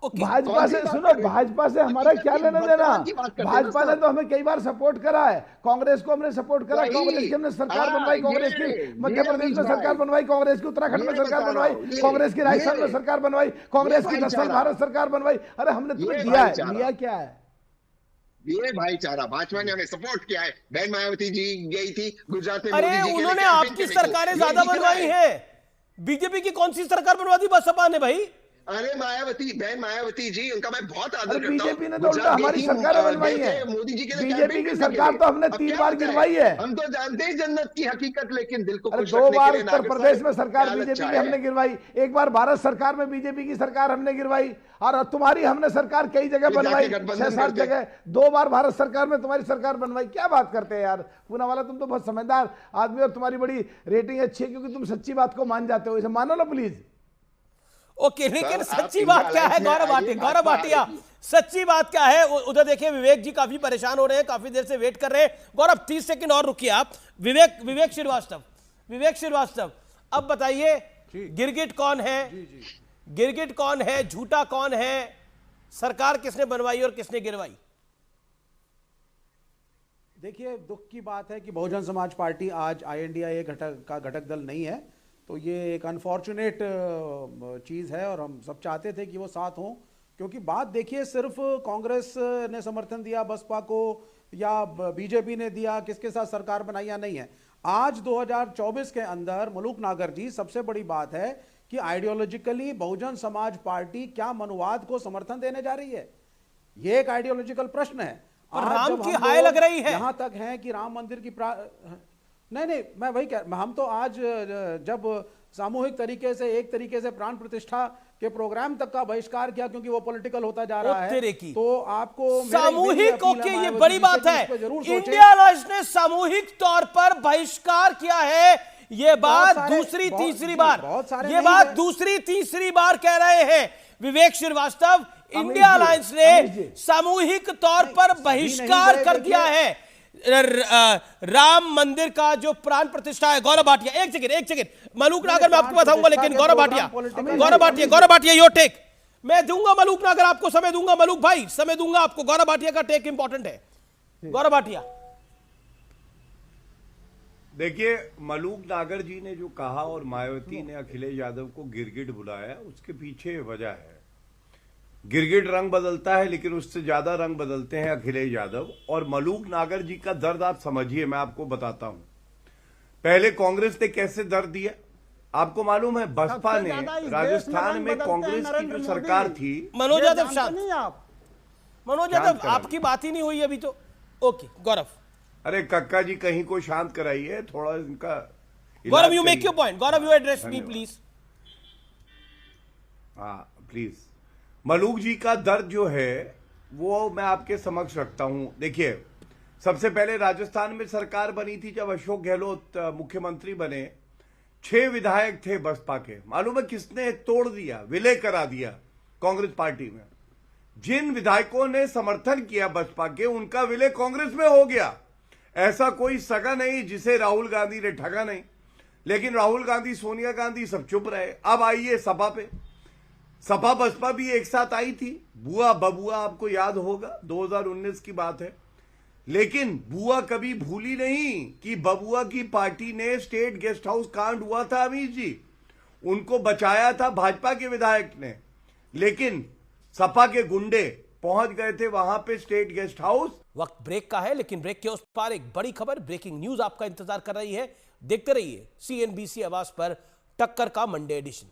भाजपा से सुनो, भाजपा से हमारा क्या लेना देना? भाजपा ने तो हमें कई बार सपोर्ट करा है, कांग्रेस को हमने सपोर्ट करा, कांग्रेस की हमने सरकार बनवाई, कांग्रेस की मध्य प्रदेश में सरकार बनवाई, कांग्रेस की उत्तराखंड में सरकार बनवाई, कांग्रेस की राजस्थान में सरकार बनवाई, कांग्रेस की 10 साल भारत सरकार बनवाई। अरे हमने तुम्हें दिया है, लिया क्या है? ये भाईचारा भाजपा ने हमें सपोर्ट किया है। बहन मायावती जी गई थी गुजरात में, अरे उन्होंने आपकी सरकारें ज्यादा बनवाई है, बीजेपी की कौन सी सरकार बनवा दी बसपा ने भाई? अरे बहन मायावती जी, उनका मैं बहुत आदर करता हूं। बीजेपी ने तो उल्टा हमारी सरकार बनवाई है, मोदी जी के बीजेपी की सरकार तो हमने 3 बार गिरवाई है। हम तो जानते हैं जन्नत की हकीकत, लेकिन दिल को 2 बार उत्तर प्रदेश में सरकार बीजेपी की हमने गिरवाई, 1 बार भारत सरकार में बीजेपी की सरकार हमने गिरवाई, और तुम्हारी हमने सरकार कई जगह बनवाई, 6-7 जगह, 2 बार भारत सरकार में तुम्हारी सरकार बनवाई। क्या बात करते हैं यार पूनावाला, तुम तो बहुत समझदार आदमी और तुम्हारी बड़ी रेटिंग अच्छी है क्योंकि तुम सच्ची बात को मान जाते हो, इसे मानो ना प्लीज। ओके लेकिन सच्ची बात क्या है गौरव भाटिया, सच्ची बात क्या है? उधर देखिए विवेक जी काफी परेशान हो रहे हैं, काफी देर से वेट कर रहे हैं। गौरव 30 सेकंड और रुकिए आप। विवेक श्रीवास्तव अब बताइए, गिरगिट कौन है? गिरगिट कौन है, झूठा कौन है, सरकार किसने बनवाई और किसने गिरवाई? देखिए दुख की बात है कि बहुजन समाज पार्टी आज INDIA का घटक दल नहीं है। तो ये एक अनफॉर्चुनेट चीज़ है और हम सब चाहते थे कि वो साथ हों, क्योंकि बात देखिए सिर्फ कांग्रेस ने समर्थन दिया बसपा को या बीजेपी ने दिया, किसके साथ सरकार बनाई या नहीं है। आज 2024 के अंदर मलूक नागर जी, सबसे बड़ी बात है कि आइडियोलॉजिकली बहुजन समाज पार्टी क्या मनुवाद को समर्थन देने जा रही है, ये एक आइडियोलॉजिकल प्रश्न है। और राम की हाय लग रही है, यहां तक है कि राम मंदिर की नहीं, मैं वही कह, हम तो आज जब सामूहिक तरीके से, एक तरीके से प्राण प्रतिष्ठा के प्रोग्राम तक का बहिष्कार किया क्योंकि वो पॉलिटिकल होता जा रहा है, तो आपको सामूहिक ओके, ये बड़ी बात है। इंडिया अलायंस ने सामूहिक तौर पर बहिष्कार किया है, ये बात दूसरी तीसरी बार कह रहे हैं विवेक श्रीवास्तव। इंडिया अलायंस ने सामूहिक तौर पर बहिष्कार कर दिया है राम मंदिर का जो प्राण प्रतिष्ठा है। गौरव भाटिया, एक सेकंड, मलूक नागर मैं आपको बताऊंगा, लेकिन गौरव भाटिया योर टेक। मैं दूंगा मलूक नागर आपको समय दूंगा, मलूक भाई समय दूंगा आपको, गौरव भाटिया का टेक इंपॉर्टेंट है। गौरव भाटिया, देखिए मलूक नागर जी ने जो कहा और मायावती ने अखिलेश यादव को गिरगिट बुलाया, उसके पीछे वजह है। गिरगिट रंग बदलता है लेकिन उससे ज्यादा रंग बदलते हैं अखिलेश यादव। और मलूक नागर जी का दर्द आप समझिए, मैं आपको बताता हूं। पहले कांग्रेस ने कैसे दर्द दिया आपको मालूम है। बसपा ने राजस्थान में कांग्रेस की जो सरकार थी, मनोज यादव आपकी बात ही नहीं हुई अभी तो। ओके गौरव, अरे कक्का जी कहीं को शांत कराइए थोड़ा इनका। Gaurav you make your point, Gaurav you address me please. हाँ प्लीज। मलूक जी का दर्द जो है वो मैं आपके समक्ष रखता हूं। देखिए सबसे पहले राजस्थान में सरकार बनी थी जब अशोक गहलोत मुख्यमंत्री बने, 6 विधायक थे बसपा के। मालूम है किसने तोड़ दिया, विलय करा दिया कांग्रेस पार्टी में। जिन विधायकों ने समर्थन किया बसपा के, उनका विलय कांग्रेस में हो गया। ऐसा कोई सगा नहीं जिसे राहुल गांधी ने ठगा नहीं। लेकिन राहुल गांधी, सोनिया गांधी सब चुप रहे। अब आइए सपा पे। सपा बसपा भी एक साथ आई थी, बुआ बबुआ आपको याद होगा, 2019 की बात है। लेकिन बुआ कभी भूली नहीं कि बबुआ की पार्टी ने स्टेट गेस्ट हाउस कांड हुआ था, अमीर जी उनको बचाया था भाजपा के विधायक ने। लेकिन सपा के गुंडे पहुंच गए थे वहां पे स्टेट गेस्ट हाउस। वक्त ब्रेक का है, लेकिन ब्रेक के उस पार एक बड़ी खबर, ब्रेकिंग न्यूज आपका इंतजार कर रही है। देखते रहिए CNBC आवाज पर टक्कर का मंडे एडिशन।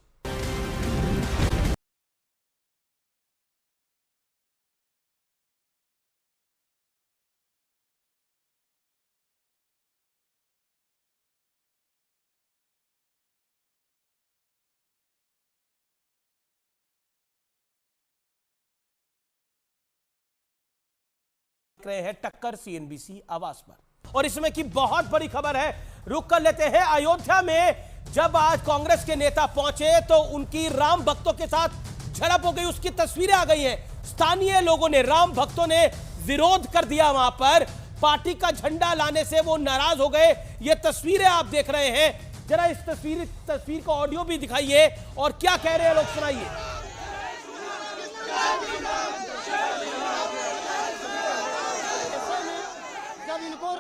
रहे हैं टक्कर CNBC आवाज पर, और इसमें की बहुत बड़ी खबर है। रुक कर लेते हैं अयोध्या में। जब आज कांग्रेस के नेता पहुंचे तो उनकी राम भक्तों के साथ झड़प हो गई, उसकी तस्वीरें आ गई हैं। स्थानीय लोगों ने, राम भक्तों ने विरोध कर दिया, वहां पर पार्टी का झंडा लाने से वो नाराज हो गए। ये तस्वीरें आप देख रहे हैं, जरा इस तस्वीर का ऑडियो भी दिखाइए और क्या कह रहे हैं लोग सुनाइए।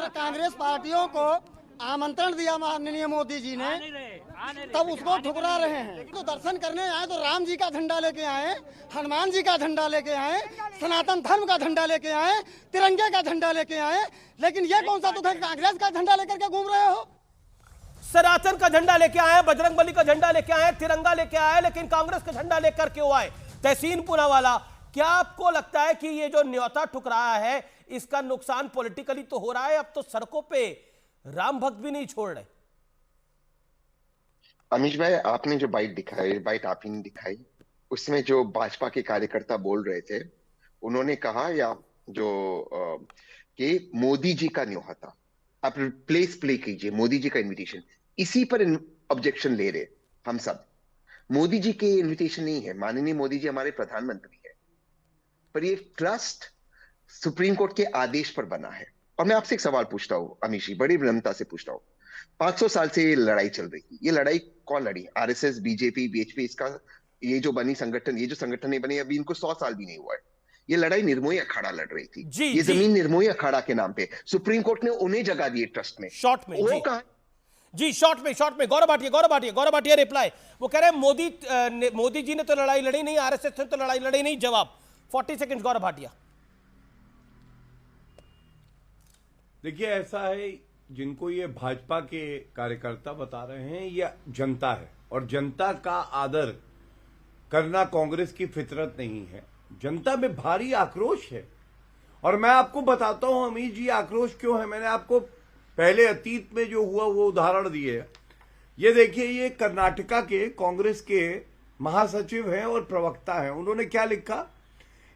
कांग्रेस पार्टियों को आमंत्रण दिया माननीय मोदी जी ने, तब उसको ठुकरा रहे हैं। तो दर्शन करने आए तो राम जी का झंडा लेके आए, हनुमान जी का झंडा लेके आए, सनातन धर्म का झंडा लेके आए, तिरंगे का झंडा लेके आए। लेकिन ये कौन सा तो कांग्रेस का झंडा लेकर के घूम रहे हो। सनातन का झंडा लेके आए, बजरंगबली का झंडा लेके आए, तिरंगा लेके आए, लेकिन कांग्रेस का झंडा लेकर क्यों आए। तहसीन पूनावाला, क्या आपको लगता है कि ये जो न्योता ठुकराया है इसका नुकसान पॉलिटिकली तो हो रहा है? अब तो सड़कों पे राम भक्त भी नहीं छोड़ रहे। अमीश भाई, आपने जो बाइट दिखाई, बाइट आप ही ने दिखाई, उसमें जो भाजपा के कार्यकर्ता बोल रहे थे, उन्होंने कहा या जो कि मोदी जी का न्योता, आप प्ले कीजिए मोदी जी का इनविटेशन, इसी पर ऑब्जेक्शन ले रहे हम सब। मोदी जी के इनविटेशन नहीं है, माननीय मोदी जी हमारे प्रधानमंत्री है, पर ये ट्रस्ट सुप्रीम कोर्ट के आदेश पर बना है। और मैं आपसे एक सवाल पूछता हूं अमीशी, बड़ी विनम्रता से पूछता हूं, 500 साल से ये लड़ाई चल रही है। ये लड़ाई कौन लड़ी? RSS, BJP, BHP, इसका ये जो बनी संगठन, ये जो संगठन नहीं बनी अभी इनको 100 साल भी नहीं हुआ है। ये लड़ाई निर्मोही अखाड़ा लड़ रही थी। ये जमीन निर्मोही अखाड़ा के नाम पे सुप्रीम कोर्ट ने उन्हें जगह दी ट्रस्ट में। शॉर्ट में वो कहा जी शॉर्ट में गौरव भाटिया रिप्लाई। वो कह रहे हैं मोदी जी ने तो लड़ाई लड़ी नहीं, आरएसएस ने तो लड़ाई लड़ी नहीं। जवाब 40 सेकंड गौरव भाटिया। देखिए ऐसा है, जिनको ये भाजपा के कार्यकर्ता बता रहे हैं ये जनता है, और जनता का आदर करना कांग्रेस की फितरत नहीं है। जनता में भारी आक्रोश है, और मैं आपको बताता हूं अमीर जी आक्रोश क्यों है। मैंने आपको पहले अतीत में जो हुआ वो उदाहरण दिए। ये देखिए, ये कर्नाटका के कांग्रेस के महासचिव हैं और प्रवक्ता हैं। उन्होंने क्या लिखा,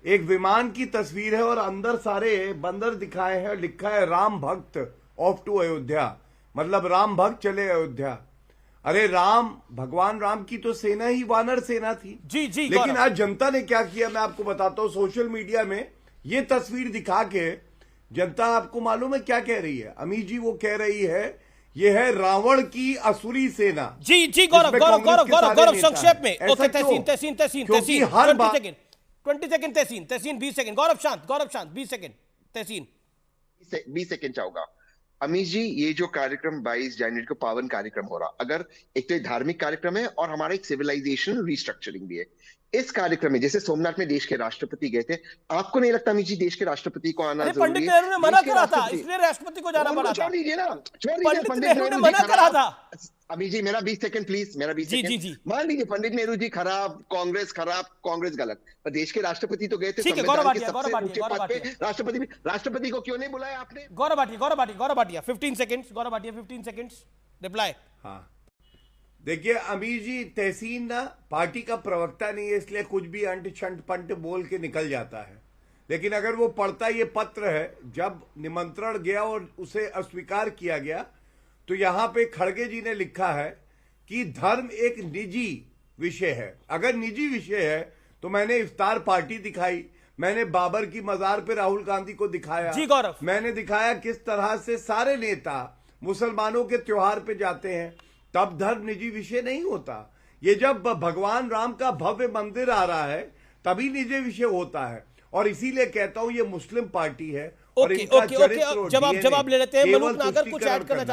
एक विमान की तस्वीर है और अंदर सारे बंदर दिखाए हैं, लिखा है राम भक्त ऑफ टू अयोध्या, मतलब राम भक्त चले अयोध्या। अरे भगवान राम की तो सेना ही वानर सेना थी। जी लेकिन आज जनता ने क्या किया मैं आपको बताता हूं। सोशल मीडिया में ये तस्वीर दिखा के जनता, आपको मालूम है क्या कह रही है अमीर जी? वो कह रही है ये है रावण की असुरी सेना। जी गौरव संक्षेप में। ओके तहसीन 20 सेकंड तहसीन 20 सेकंड। गौरव शांत 20 सेकंड तहसीन। 20 सेकंड चाहूंगा। अमीश जी, ये जो कार्यक्रम 22 जनवरी को पावन कार्यक्रम हो रहा, अगर एक तो धार्मिक कार्यक्रम है और हमारा एक सिविलाइजेशन रिस्ट्रक्चरिंग भी है। इस कार्यक्रम में जैसे सोमनाथ में देश के राष्ट्रपति गए थे, आपको नहीं लगता अमीश जी देश के राष्ट्रपति को आना जरूरी है? पंडित नेहरू ने मना करा था, इसलिए राष्ट्रपति को जाना पड़ा था। छोड़ दीजिए ना, पंडित नेहरू ने मना करा था। अमीश जी मेरा 20 सेकंड प्लीज, मेरा 20 सेकंड। मान लीजिए पंडित नेहरू जी खराब, कांग्रेस गलत, पर देश के राष्ट्रपति तो गए थे। राष्ट्रपति को क्यों नहीं बुलाया आपने? Gaurav Bhatia 15 seconds reply. हाँ देखिए अमीर जी, तहसीन ना पार्टी का प्रवक्ता नहीं है, इसलिए कुछ भी अंट छंट पंट बोल के निकल जाता है। लेकिन अगर वो पढ़ता ये पत्र है, जब निमंत्रण गया और उसे अस्वीकार किया गया, तो यहां पे खड़गे जी ने लिखा है कि धर्म एक निजी विषय है। अगर निजी विषय है तो मैंने इफ्तार पार्टी दिखाई, मैंने बाबर की मजार पे राहुल गांधी को दिखाया, जी गौरव, मैंने दिखाया किस तरह से सारे नेता मुसलमानों के त्योहार पे जाते हैं। तब धर्म निजी विषय नहीं होता। ये जब भगवान राम का भव्य मंदिर आ रहा है तभी निजी विषय होता है, और इसीलिए कहता हूं ये मुस्लिम पार्टी है। जवाब ले लेते हैं। मलूक नागर कुछ ऐड करना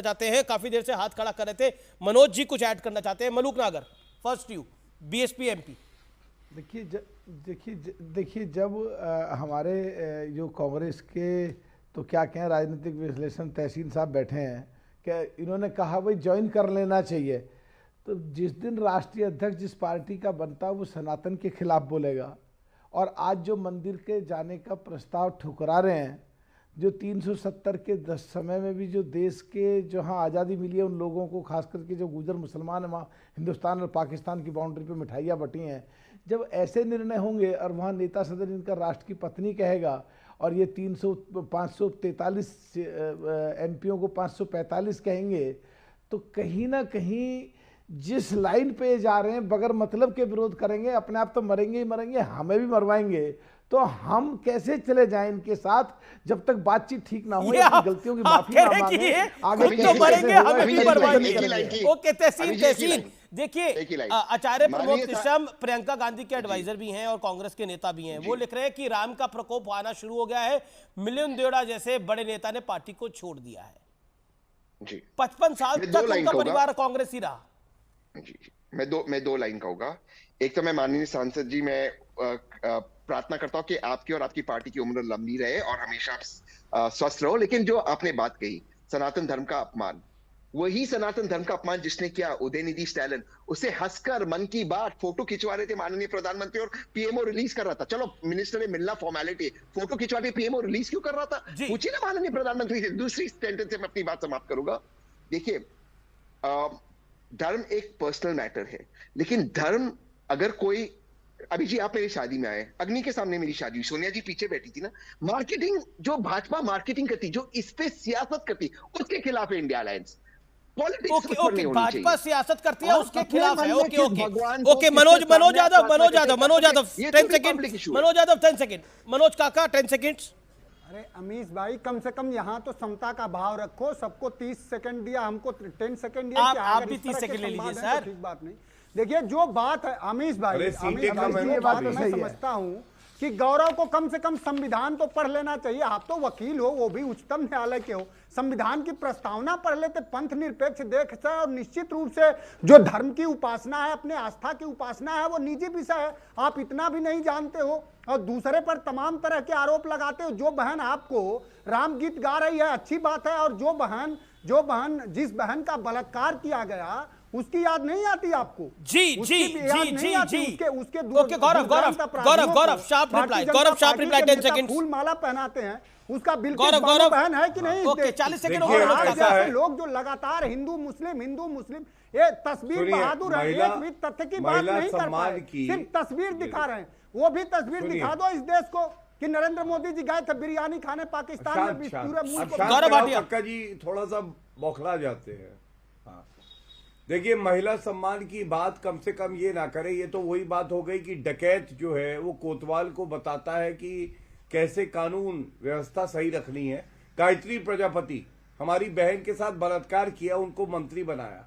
चाहते हैं। काफी देर से हाथ खड़ा कर रहे थे। मनोज जी कुछ ऐड करना चाहते हैं। मलूक नागर फर्स्ट यू, बीएसपी एमपी। देखिए जब हमारे जो कांग्रेस के तो क्या कहें राजनीतिक विश्लेषण तहसीन साहब बैठे हैं, क्या इन्होंने कहा भाई ज्वाइन कर लेना चाहिए, तो जिस दिन राष्ट्रीय अध्यक्ष जिस पार्टी का बनता है वो सनातन के खिलाफ बोलेगा। और आज जो मंदिर के जाने का प्रस्ताव ठुकरा रहे हैं, जो 370 के समय में भी जो देश के जहाँ आज़ादी मिली है उन लोगों को, खास करके जो गुजर मुसलमान वहाँ हिंदुस्तान और पाकिस्तान की बाउंड्री पे मिठाइयाँ बटी हैं, जब ऐसे निर्णय होंगे और वहाँ नेता सदन इनका राष्ट्र की पत्नी कहेगा और ये 543 एमपीओं को 545 कहेंगे, तो कहीं ना कहीं जिस लाइन पे जा रहे हैं बगैर मतलब के विरोध करेंगे, अपने आप तो मरेंगे ही मरेंगे, हमें भी मरवाएंगे। तो हम कैसे चले जाएं इनके साथ जब तक बातचीत ठीक ना हो, गलतियों की माफी ना मांगे, आगे तो मरेंगे, हमें भी मरवाएंगे। ओके तहसीन देखिए, आचार्य प्रमोद तिशम प्रियंका गांधी के एडवाइजर भी हैं और कांग्रेस के नेता भी हैं। वो लिख रहे हैं कि राम का प्रकोप आना शुरू हो गया है, मिलिंद देवड़ा जैसे बड़े नेता ने पार्टी को छोड़ दिया है। 55 साल तक उनका परिवार कांग्रेस ही रहा। जी मैं दो लाइन कहूंगा। एक तो मैं माननीय सांसद जी, मैं प्रार्थना करता हूं कि आपकी और आपकी पार्टी की उम्र लंबी रहे और हमेशा स्वस्थ रहो। लेकिन जो आपने बात कही सनातन धर्म का अपमान, वही सनातन धर्म का अपमान जिसने किया उदयनिधि स्टैलिन, उसे हंसकर मन की बात फोटो खिंचवा रहे थे माननीय प्रधानमंत्री, और पीएमओ रिलीज कर रहा था। चलो मिनिस्टर ने मिलना फॉर्मेलिटी, फोटो खिंचवा के पीएमओ रिलीज क्यों कर रहा था? पूछिए ना माननीय प्रधानमंत्री से। दूसरी सेंटेंस से मैं अपनी बात समाप्त करूंगा। देखिए धर्म एक पर्सनल मैटर है, लेकिन धर्म अगर कोई, अभी जी आप मेरी शादी में आए, अग्नि के सामने मेरी शादी हुई, सोनिया जी पीछे बैठी थी ना। मार्केटिंग जो भाजपा मार्केटिंग करती, जो इस पे सियासत करती, उसके खिलाफ है इंडिया अलायंस। भाजपा सियासत करती है उसके खिलाफ है। Okay Manoj Yadav 10 second. मनोज काका 10 सेकंड्स। अरे अमीश भाई, कम से कम यहाँ तो समता का भाव रखो। सबको 30 सेकंड दिया, हमको 10 सेकंड दिया। आप भी 30 सेकंड ले लीजिए सर। ठीक बात नहीं। देखिए जो बात है अमीश भाई, मैं समझता हूँ कि गौरव को कम से कम संविधान तो पढ़ लेना चाहिए। आप तो वकील हो, वो भी उच्चतम न्यायालय के हो, संविधान की प्रस्तावना पढ़ लेते, पंथ निरपेक्ष देश है और निश्चित रूप से जो धर्म की उपासना है, अपने आस्था की उपासना है, वो निजी विषय है। आप इतना भी नहीं जानते हो और दूसरे पर तमाम तरह के आरोप लगाते हो। जो बहन आपको राम गीत गा रही है अच्छी बात है, और जिस बहन का बलात्कार किया गया उसकी याद नहीं आती आपको? जी जी जी जी जी उसके ओके गौरव शार्प रिप्लाई 10 सेकंड। फूल माला पहनाते हैं उसका बिल्कुल गौरव बहन है कि नहीं? ओके 40 सेकंड जैसे लोग जो लगातार हिंदू मुस्लिम ये तस्वीर बहादुर है, एक भी तथ्य की बात नहीं कर पाए, सिर्फ तस्वीर दिखा रहे हैं। वो भी तस्वीर दिखा दो इस देश को कि नरेंद्र मोदी जी गए थे बिरयानी खाने पाकिस्तान में, पूरे मुल्क को। गौरव भाटिया जी थोड़ा सा बौखला जाते हैं। देखिए, महिला सम्मान की बात कम से कम ये ना करें। ये तो वही बात हो गई कि डकैत जो है वो कोतवाल को बताता है कि कैसे कानून व्यवस्था सही रखनी है। गायत्री प्रजापति हमारी बहन के साथ बलात्कार किया, उनको मंत्री बनाया।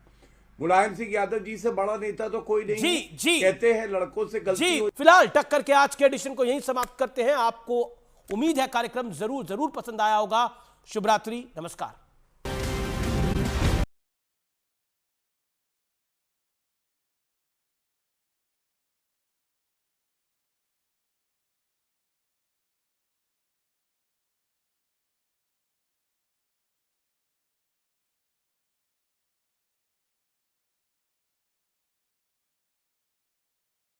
मुलायम सिंह यादव जी से बड़ा नेता तो कोई नहीं। जी कहते हैं लड़कों से गलती हो। फिलहाल टक्कर के आज के एडिशन को यहीं समाप्त करते हैं। आपको उम्मीद है कार्यक्रम जरूर पसंद आया होगा। शुभ रात्रि, नमस्कार।